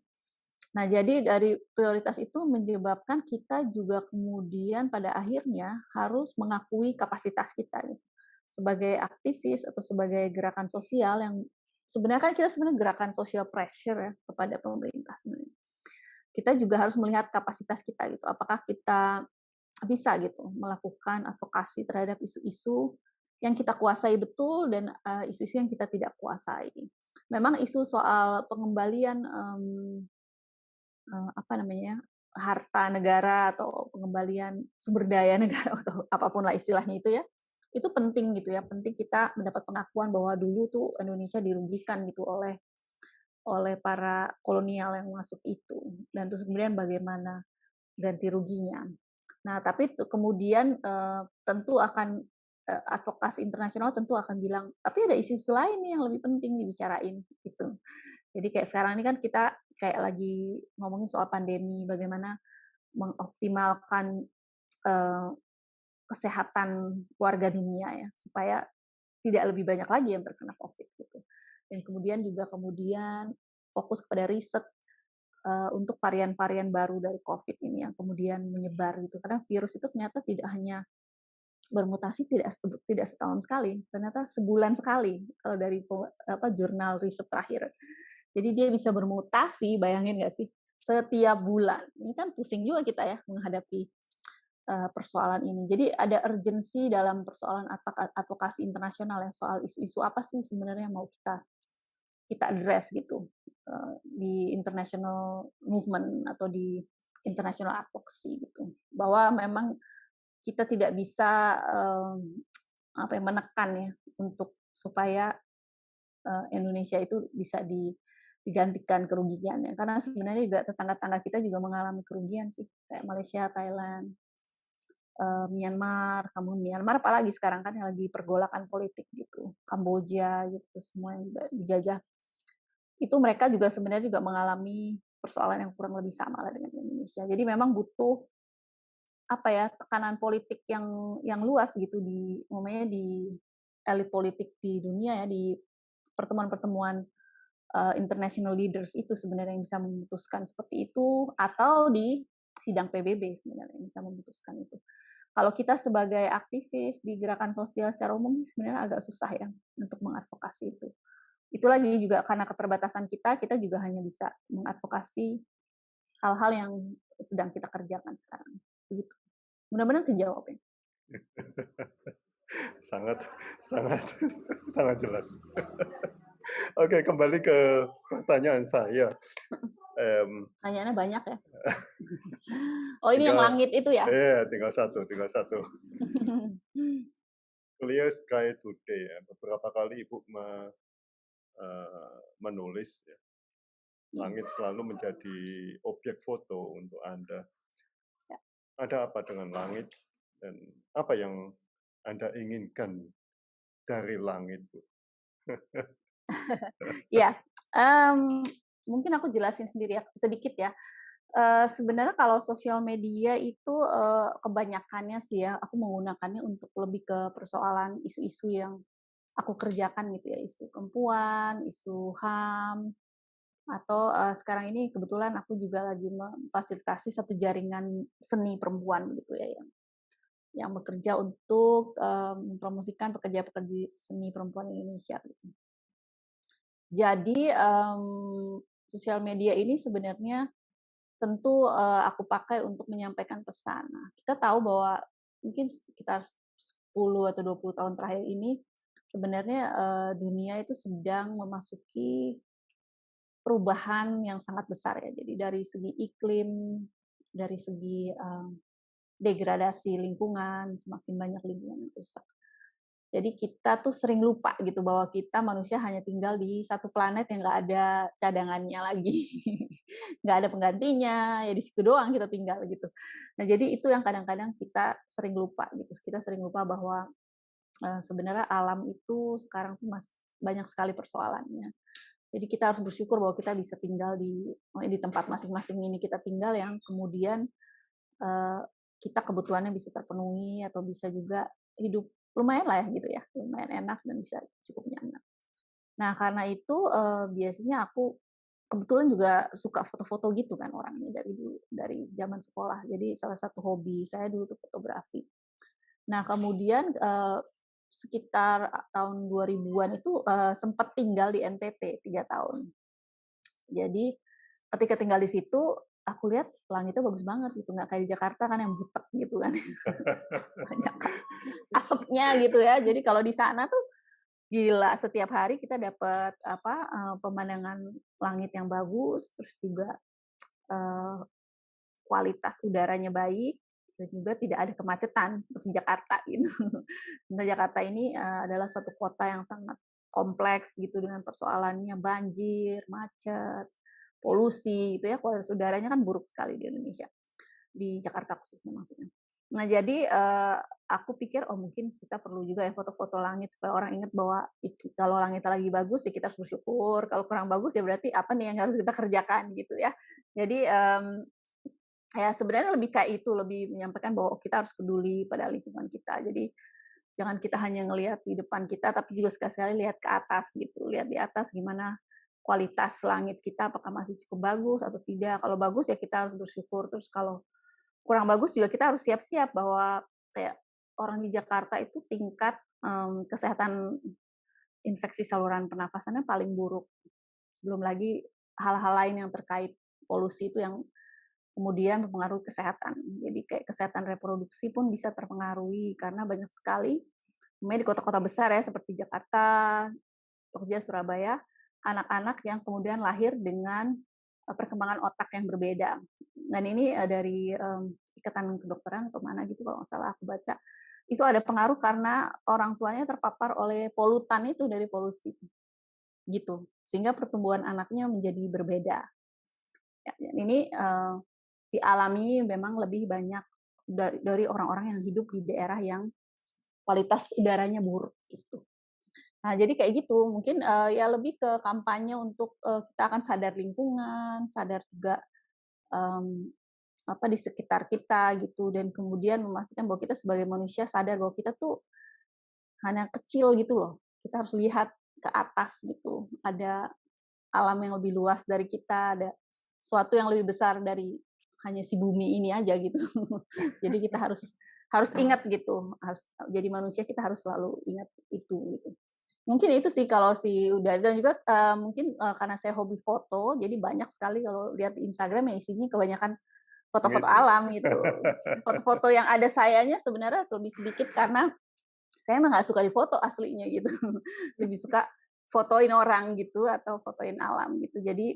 Nah, jadi dari prioritas itu menyebabkan kita juga kemudian pada akhirnya harus mengakui kapasitas kita gitu. Sebagai aktivis atau sebagai gerakan sosial yang sebenarnya kan kita sebenarnya gerakan social pressure ya kepada pemerintah sebenarnya. Kita juga harus melihat kapasitas kita gitu. Apakah kita bisa gitu melakukan advokasi terhadap isu-isu yang kita kuasai betul dan isu-isu yang kita tidak kuasai. Memang isu soal pengembalian harta negara atau pengembalian sumber daya negara atau apapun lah istilahnya itu penting gitu ya, penting kita mendapat pengakuan bahwa dulu tuh Indonesia dirugikan gitu oleh para kolonial yang masuk itu, dan terus kemudian bagaimana ganti ruginya. Nah, tapi kemudian tentu akan advokasi internasional tentu akan bilang, tapi ada isu-isu lain nih yang lebih penting dibicarain gitu. Jadi kayak sekarang ini kan kita kayak lagi ngomongin soal pandemi, bagaimana mengoptimalkan kesehatan warga dunia ya, supaya tidak lebih banyak lagi yang terkena COVID gitu. Dan kemudian fokus kepada riset untuk varian-varian baru dari COVID ini yang kemudian menyebar gitu. Karena virus itu ternyata tidak hanya bermutasi tidak setahun sekali, ternyata sebulan sekali kalau dari jurnal riset terakhir. Jadi dia bisa bermutasi, bayangin nggak sih, setiap bulan. Ini kan pusing juga kita ya menghadapi persoalan ini. Jadi ada urgensi dalam persoalan advokasi internasional ya, soal isu-isu apa sih sebenarnya yang mau kita address gitu di international movement atau di international advocacy gitu. Bahwa memang kita tidak bisa menekan ya untuk supaya Indonesia itu bisa digantikan kerugiannya. Karena sebenarnya juga tetangga-tetangga kita juga mengalami kerugian sih, kayak Malaysia, Thailand, Myanmar, Myanmar apalagi sekarang kan yang lagi pergolakan politik gitu, Kamboja gitu, semua yang dijajah. Itu mereka juga sebenarnya juga mengalami persoalan yang kurang lebih sama lah dengan Indonesia. Jadi memang butuh tekanan politik yang luas gitu di elit politik di dunia ya, di pertemuan-pertemuan international leaders itu sebenarnya yang bisa memutuskan seperti itu, atau di sidang PBB sebenarnya yang bisa memutuskan itu. Kalau kita sebagai aktivis di gerakan sosial secara umum sih sebenarnya agak susah ya untuk mengadvokasi itu. Itu lagi juga karena keterbatasan kita juga hanya bisa mengadvokasi hal-hal yang sedang kita kerjakan sekarang. Begitu. Mudah-mudahan kejawab ya. sangat sangat jelas. Oke, kembali ke pertanyaan saya. Pertanyaannya banyak ya. Oh, ini yang langit itu ya? Iya, tinggal satu. Clear Sky Today ya. Beberapa kali Ibu menulis ya. Langit selalu menjadi objek foto untuk Anda. Ya. Ada apa dengan langit dan apa yang Anda inginkan dari langit, Bu? Ya, mungkin aku jelasin sedikit ya. Sebenarnya kalau sosial media itu kebanyakannya sih ya, aku menggunakannya untuk lebih ke persoalan isu-isu yang aku kerjakan gitu ya, isu perempuan, isu HAM, atau sekarang ini kebetulan aku juga lagi memfasilitasi satu jaringan seni perempuan gitu ya, yang bekerja untuk mempromosikan pekerja-pekerja seni perempuan Indonesia gitu. Jadi sosial media ini sebenarnya tentu aku pakai untuk menyampaikan pesan. Nah, kita tahu bahwa mungkin sekitar 10 atau 20 tahun terakhir ini sebenarnya dunia itu sedang memasuki perubahan yang sangat besar ya. Jadi dari segi iklim, dari segi degradasi lingkungan, semakin banyak lingkungan yang rusak. Jadi kita tuh sering lupa gitu bahwa kita manusia hanya tinggal di satu planet yang nggak ada cadangannya lagi, nggak ada penggantinya, ya di situ doang kita tinggal gitu. Nah jadi itu yang kadang-kadang kita sering lupa gitu. Kita sering lupa bahwa sebenarnya alam itu sekarang tuh banyak sekali persoalannya. Jadi kita harus bersyukur bahwa kita bisa tinggal di tempat masing-masing ini kita tinggal, yang kemudian kita kebutuhannya bisa terpenuhi atau bisa juga hidup lumayan lah ya gitu ya, lumayan enak dan bisa cukup nyaman. Nah karena itu biasanya aku kebetulan juga suka foto-foto gitu kan orangnya dari dulu, dari zaman sekolah. Jadi salah satu hobi saya dulu tuh fotografi. Nah kemudian sekitar tahun 2000-an itu sempat tinggal di NTT 3 tahun. Jadi ketika tinggal di situ, aku lihat langitnya bagus banget gitu, nggak kayak di Jakarta kan yang butek gitu kan. Banyak asapnya gitu ya. Jadi kalau di sana tuh gila, setiap hari kita dapat pemandangan langit yang bagus, terus juga kualitas udaranya baik, dan juga tidak ada kemacetan seperti Jakarta gitu. Nah, Jakarta ini adalah suatu kota yang sangat kompleks gitu dengan persoalannya banjir, macet, polusi gitu ya. Kualitas udaranya kan buruk sekali di Indonesia. Di Jakarta khususnya maksudnya. Nah, jadi aku pikir, oh mungkin kita perlu juga ya foto-foto langit supaya orang ingat bahwa kalau langitnya lagi bagus ya kita harus bersyukur, kalau kurang bagus ya berarti apa nih yang harus kita kerjakan gitu ya. Jadi ya sebenarnya lebih kayak itu, lebih menyampaikan bahwa kita harus peduli pada lingkungan kita. Jadi jangan kita hanya ngelihat di depan kita, tapi juga sekali-sekali lihat ke atas gitu, lihat di atas gimana kualitas langit kita, apakah masih cukup bagus atau tidak. Kalau bagus ya kita harus bersyukur. Terus kalau kurang bagus juga kita harus siap-siap bahwa kayak orang di Jakarta itu tingkat kesehatan infeksi saluran pernafasannya paling buruk. Belum lagi hal-hal lain yang terkait polusi itu yang kemudian mempengaruhi kesehatan. Jadi kayak kesehatan reproduksi pun bisa terpengaruhi karena banyak sekali, di kota-kota besar ya seperti Jakarta, Jogja, Surabaya, anak-anak yang kemudian lahir dengan perkembangan otak yang berbeda. Dan ini dari Ikatan Kedokteran atau mana gitu kalau nggak salah aku baca, itu ada pengaruh karena orang tuanya terpapar oleh polutan itu dari polusi gitu, sehingga pertumbuhan anaknya menjadi berbeda. Ya, dan ini dialami memang lebih banyak dari orang-orang yang hidup di daerah yang kualitas udaranya buruk gitu. Nah, jadi kayak gitu, mungkin ya lebih ke kampanye untuk kita akan sadar lingkungan, sadar juga apa di sekitar kita gitu, dan kemudian memastikan bahwa kita sebagai manusia sadar bahwa kita tuh hanya kecil gitu loh. Kita harus lihat ke atas gitu. Ada alam yang lebih luas dari kita, ada sesuatu yang lebih besar dari hanya si bumi ini aja gitu. Jadi kita harus ingat gitu. Harus jadi manusia kita harus selalu ingat itu gitu. Mungkin itu sih kalau si udara, dan juga mungkin karena saya hobi foto, jadi banyak sekali kalau lihat di Instagram ya isinya kebanyakan foto-foto Gitu. alam gitu. Foto-foto yang ada sayanya sebenarnya lebih sedikit karena saya emang nggak suka difoto aslinya gitu. Lebih suka fotoin orang gitu atau fotoin alam gitu. Jadi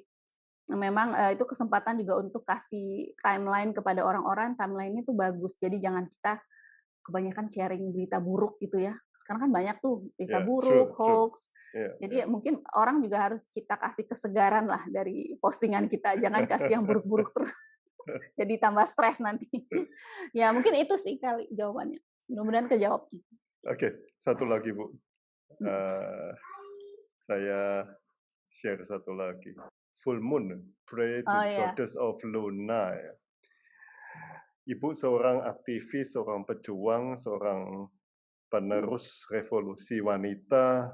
memang itu kesempatan juga untuk kasih timeline kepada orang-orang, timeline-nya tuh bagus. Jadi jangan kita kebanyakan sharing berita buruk gitu ya. Sekarang kan banyak tuh berita Yeah, buruk, true, true. hoax. Yeah, Jadi mungkin orang juga harus kita kasih kesegaran lah dari postingan kita. Jangan kasih yang buruk-buruk terus. Jadi tambah stres nanti. Ya mungkin itu sih kali jawabannya. Mudah-mudahan kejawab. Oke, satu lagi Bu. Saya share satu lagi. Full Moon, Pray to Oh ya. Goddess of Luna. Ya. Ibu seorang aktivis, seorang pejuang, seorang penerus revolusi wanita.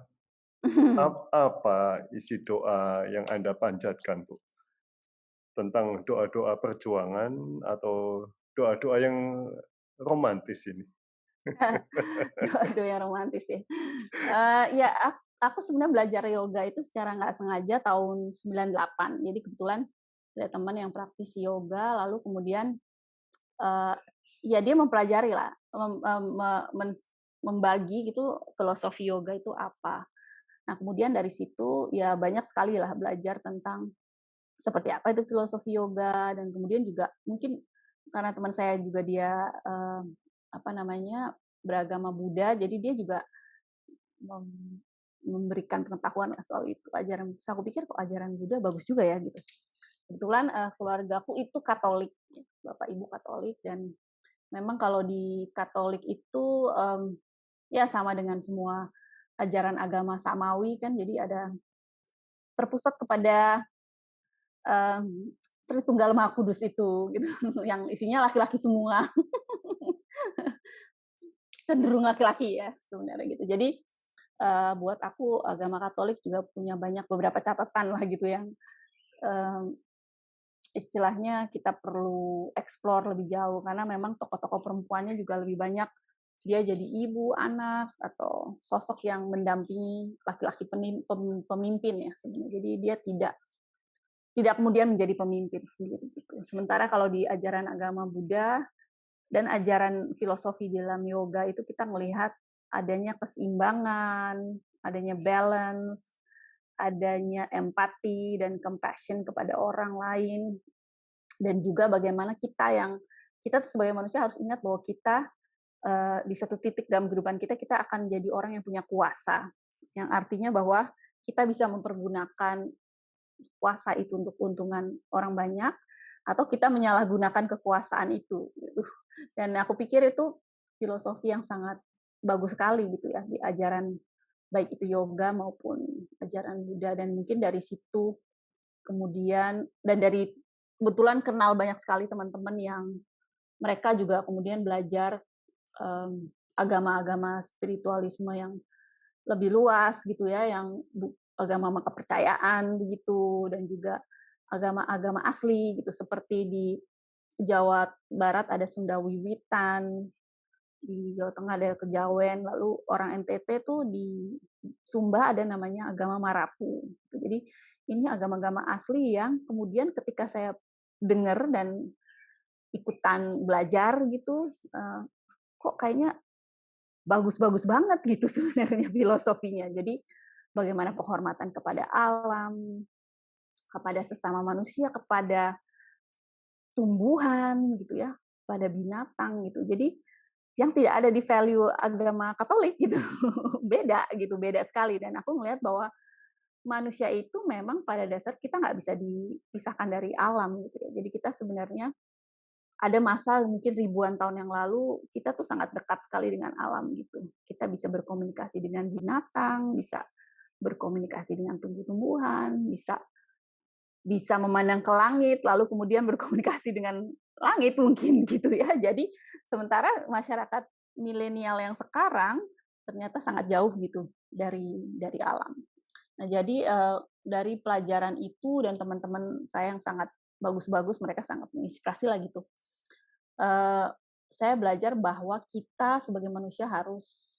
Apa isi doa yang Anda panjatkan, Bu? Tentang doa-doa perjuangan atau doa-doa yang romantis ini? Doa yang romantis ya. Ya aku sebenarnya belajar yoga itu secara nggak sengaja tahun 98. Jadi kebetulan ada teman yang praktisi yoga, lalu kemudian ya dia mempelajari lah, membagi gitu filosofi yoga itu apa. Nah kemudian dari situ ya banyak sekali lah belajar tentang seperti apa itu filosofi yoga, dan kemudian juga mungkin karena teman saya juga dia apa namanya beragama Buddha, jadi dia juga memberikan pengetahuan soal itu ajaran. Terus aku pikir kok ajaran Buddha bagus juga ya gitu. Kebetulan keluargaku itu Katolik, bapak ibu Katolik, dan memang kalau di Katolik itu ya sama dengan semua ajaran agama samawi kan, jadi ada terpusat kepada Tritunggal Maha Kudus itu gitu, yang isinya laki-laki semua. Cenderung laki-laki ya sebenarnya gitu. Jadi buat aku agama Katolik juga punya beberapa catatan lah gitu yang istilahnya kita perlu explore lebih jauh, karena memang tokoh-tokoh perempuannya juga lebih banyak dia jadi ibu, anak, atau sosok yang mendampingi laki-laki pemimpin ya sebenarnya. Jadi dia tidak kemudian menjadi pemimpin sendiri gitu. Sementara kalau di ajaran agama Buddha dan ajaran filosofi dalam yoga itu kita melihat adanya keseimbangan, adanya balance, adanya empati dan compassion kepada orang lain, dan juga bagaimana kita tuh sebagai manusia harus ingat bahwa kita di satu titik dalam kehidupan kita akan jadi orang yang punya kuasa, yang artinya bahwa kita bisa mempergunakan kuasa itu untuk keuntungan orang banyak, atau kita menyalahgunakan kekuasaan itu gitu. Dan aku pikir itu filosofi yang sangat bagus sekali gitu ya di ajaran baik itu yoga maupun ajaran Buddha, dan mungkin dari situ kemudian, dan dari kebetulan kenal banyak sekali teman-teman yang mereka juga kemudian belajar agama-agama spiritualisme yang lebih luas gitu ya, yang agama kepercayaan begitu, dan juga agama-agama asli gitu, seperti di Jawa Barat ada Sunda Wiwitan, di Jawa Tengah ada Kejawen, lalu orang NTT tuh di Sumba ada namanya agama Marapu. Jadi ini agama-agama asli yang kemudian ketika saya dengar dan ikutan belajar gitu, kok kayaknya bagus-bagus banget gitu sebenarnya filosofinya. Jadi bagaimana penghormatan kepada alam, kepada sesama manusia, kepada tumbuhan gitu ya, pada binatang gitu. Jadi yang tidak ada di value agama Katolik gitu. Beda gitu, beda sekali. Dan aku ngelihat bahwa manusia itu memang pada dasar kita nggak bisa dipisahkan dari alam gitu ya. Jadi kita sebenarnya ada masa mungkin ribuan tahun yang lalu kita tuh sangat dekat sekali dengan alam gitu. Kita bisa berkomunikasi dengan binatang, bisa berkomunikasi dengan tumbuh-tumbuhan, bisa memandang ke langit, lalu kemudian berkomunikasi dengan langit mungkin gitu ya. Jadi sementara masyarakat milenial yang sekarang ternyata sangat jauh gitu dari alam. Nah, jadi dari pelajaran itu dan teman-teman saya yang sangat bagus-bagus, mereka sangat menginspirasi lah gitu. Saya belajar bahwa kita sebagai manusia harus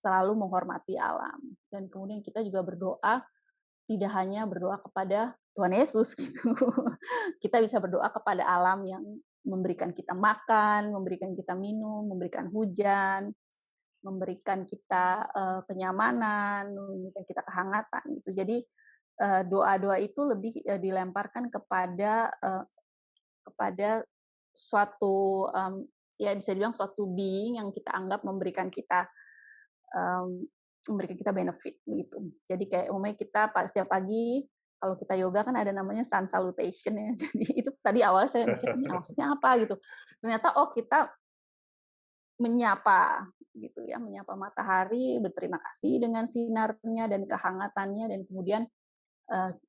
selalu menghormati alam, dan kemudian kita juga berdoa, tidak hanya berdoa kepada Tuhan Yesus gitu. Kita bisa berdoa kepada alam yang memberikan kita makan, memberikan kita minum, memberikan hujan, memberikan kita kenyamanan, memberikan kita kehangatan gitu. Jadi doa-doa itu lebih dilemparkan kepada suatu ya bisa dibilang suatu being yang kita anggap memberikan kita benefit begitu. Jadi kayak umumnya kita setiap pagi kalau kita yoga kan ada namanya sun salutation ya. Jadi itu tadi awalnya saya mikir ini maksudnya apa gitu. Ternyata kita menyapa gitu ya, menyapa matahari, berterima kasih dengan sinarnya dan kehangatannya, dan kemudian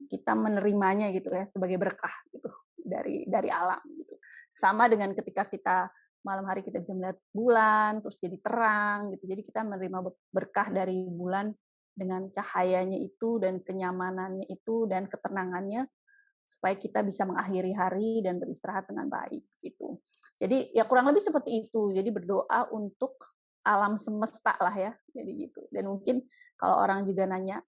kita menerimanya gitu ya sebagai berkah gitu dari alam gitu. Sama dengan ketika kita malam hari kita bisa melihat bulan terus jadi terang gitu. Jadi kita menerima berkah dari bulan dengan cahayanya itu dan kenyamanannya itu dan ketenangannya, supaya kita bisa mengakhiri hari dan beristirahat dengan baik gitu. Jadi ya kurang lebih seperti itu. Jadi berdoa untuk alam semesta lah ya. Jadi gitu. Dan mungkin kalau orang juga nanya,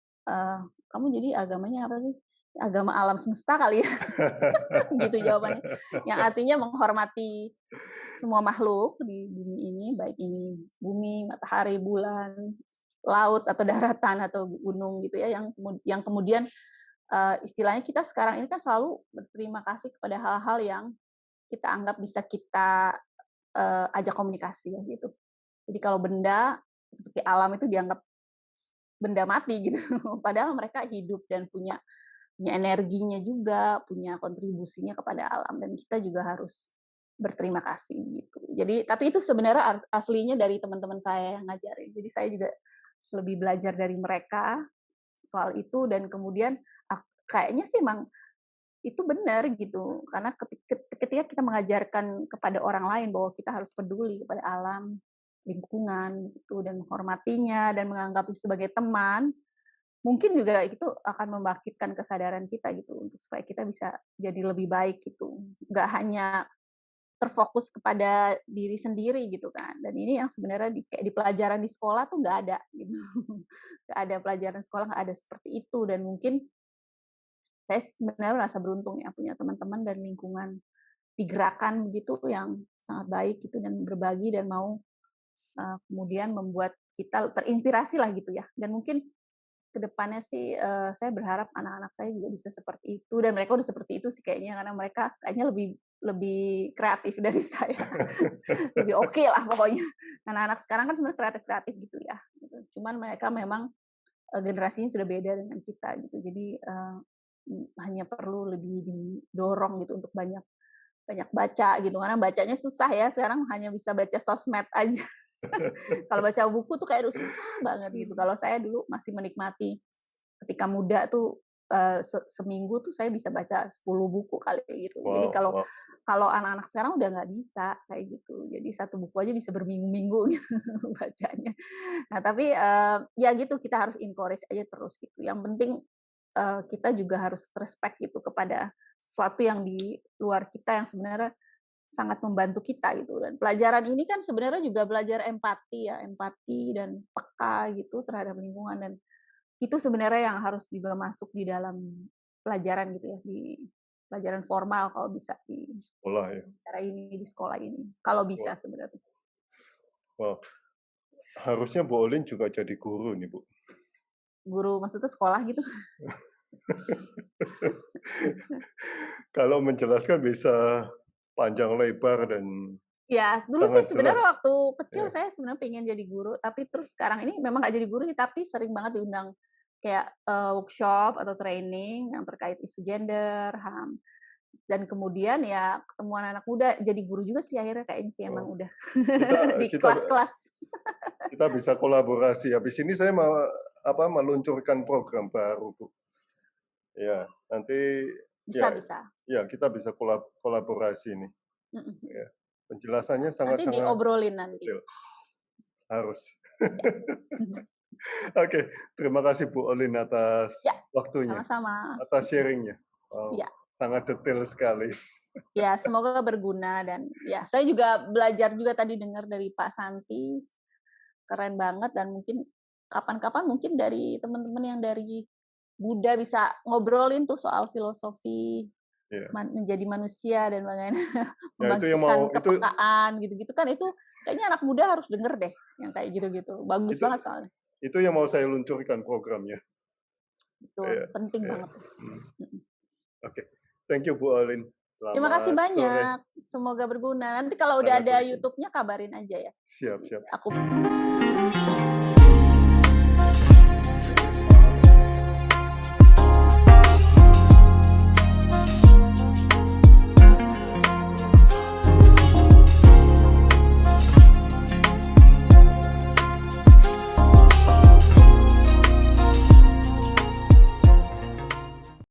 kamu jadi agamanya apa sih? Agama alam semesta kali ya. Gitu jawabannya. Yang artinya menghormati semua makhluk di bumi ini, baik ini bumi, matahari, bulan, laut atau daratan atau gunung gitu ya, yang kemudian istilahnya kita sekarang ini kan selalu berterima kasih kepada hal-hal yang kita anggap bisa kita ajak komunikasi ya gitu. Jadi kalau benda seperti alam itu dianggap benda mati gitu, padahal mereka hidup dan punya energinya juga, punya kontribusinya kepada alam, dan kita juga harus berterima kasih gitu. Jadi tapi itu sebenarnya aslinya dari teman-teman saya yang ngajarin. Jadi saya juga lebih belajar dari mereka soal itu, dan kemudian kayaknya sih emang itu benar gitu. Karena ketika kita mengajarkan kepada orang lain bahwa kita harus peduli kepada alam, lingkungan gitu, dan menghormatinya dan menganggap sebagai teman, mungkin juga itu akan membangkitkan kesadaran kita gitu untuk supaya kita bisa jadi lebih baik gitu. Nggak hanya terfokus kepada diri sendiri gitu kan. Dan ini yang sebenarnya di pelajaran di sekolah tuh nggak ada gitu. Nggak ada pelajaran sekolah, nggak ada seperti itu. Dan mungkin saya sebenarnya merasa beruntung ya punya teman-teman dan lingkungan di gerakan begitu yang sangat baik gitu, dan berbagi dan mau kemudian membuat kita terinspirasi lah gitu ya. Dan mungkin kedepannya sih saya berharap anak-anak saya juga bisa seperti itu, dan mereka udah seperti itu sih kayaknya, karena mereka kayaknya lebih kreatif dari saya, lebih oke lah pokoknya. Anak-anak sekarang kan sebenarnya kreatif gitu ya. Gitu. Cuman mereka memang generasinya sudah beda dengan kita gitu. Jadi hanya perlu lebih didorong gitu untuk banyak baca gitu, karena bacanya susah ya, sekarang hanya bisa baca sosmed aja. Kalau baca buku tuh kayak aduh susah banget gitu. Kalau saya dulu masih menikmati ketika muda tuh, seminggu tuh saya bisa baca 10 buku kali gitu. Jadi Wow, kalau wow. kalau anak-anak sekarang udah nggak bisa kayak gitu. Jadi satu buku aja bisa berminggu-minggu gitu bacanya. Nah tapi, ya gitu kita harus encourage aja terus gitu. Yang penting, kita juga harus respect gitu kepada sesuatu yang di luar kita yang sebenarnya sangat membantu kita gitu. Dan pelajaran ini kan sebenarnya juga belajar empati ya, empati dan peka gitu terhadap lingkungan, dan itu sebenarnya yang harus juga masuk di dalam pelajaran gitu ya, di pelajaran formal kalau bisa di Sekolah ya. cara ini, di sekolah ini. Kalau bisa Wah, sebenarnya. wow. Harusnya Bu Olin juga jadi guru nih, Bu. Guru maksudnya sekolah gitu. Kalau menjelaskan bisa panjang lebar dan Ya, dulu sih sangat sebenarnya jelas. waktu kecil Ya. saya sebenarnya pengen jadi guru, tapi terus sekarang ini memang nggak jadi guru nih, tapi sering banget diundang kayak workshop atau training yang terkait isu gender, HAM, dan kemudian ya ketemu anak muda jadi guru juga sih akhirnya kayaknya sih emang Oh, udah kita di kita kelas-kelas. kita bisa kolaborasi. Habis ini saya mau meluncurkan program baru, Bu. Ya, nanti Bisa, ya bisa. ya kita bisa kolaborasi nih. Mm-mm. Ya. Bisa. Penjelasannya Nanti sangat-sangat diobrolin nanti. detail. Harus. Ya. Oke, terima kasih Bu Olin atas Ya, waktunya, sama-sama. atas sharingnya. Wow, Ya. sangat detail sekali. Ya, semoga berguna, dan ya saya juga belajar juga tadi dengar dari Pak Santi, keren banget, dan mungkin kapan-kapan mungkin dari teman-teman yang dari Buddha bisa ngobrolin tuh soal filosofi Ya. menjadi manusia dan bagaimana Ya, itu yang membangkitkan mau kepekaan gitu-gitu kan, itu kayaknya anak muda harus denger deh yang kayak gitu-gitu. Bagus itu banget soalnya. itu yang mau saya luncurkan programnya. Itu Ya, penting ya. banget. Oke, thank you Bu Olin. Terima kasih Selamat sore. banyak. Semoga berguna. Nanti kalau udah Sangat ada berguna. YouTube-nya kabarin aja ya. Siap, siap. Aku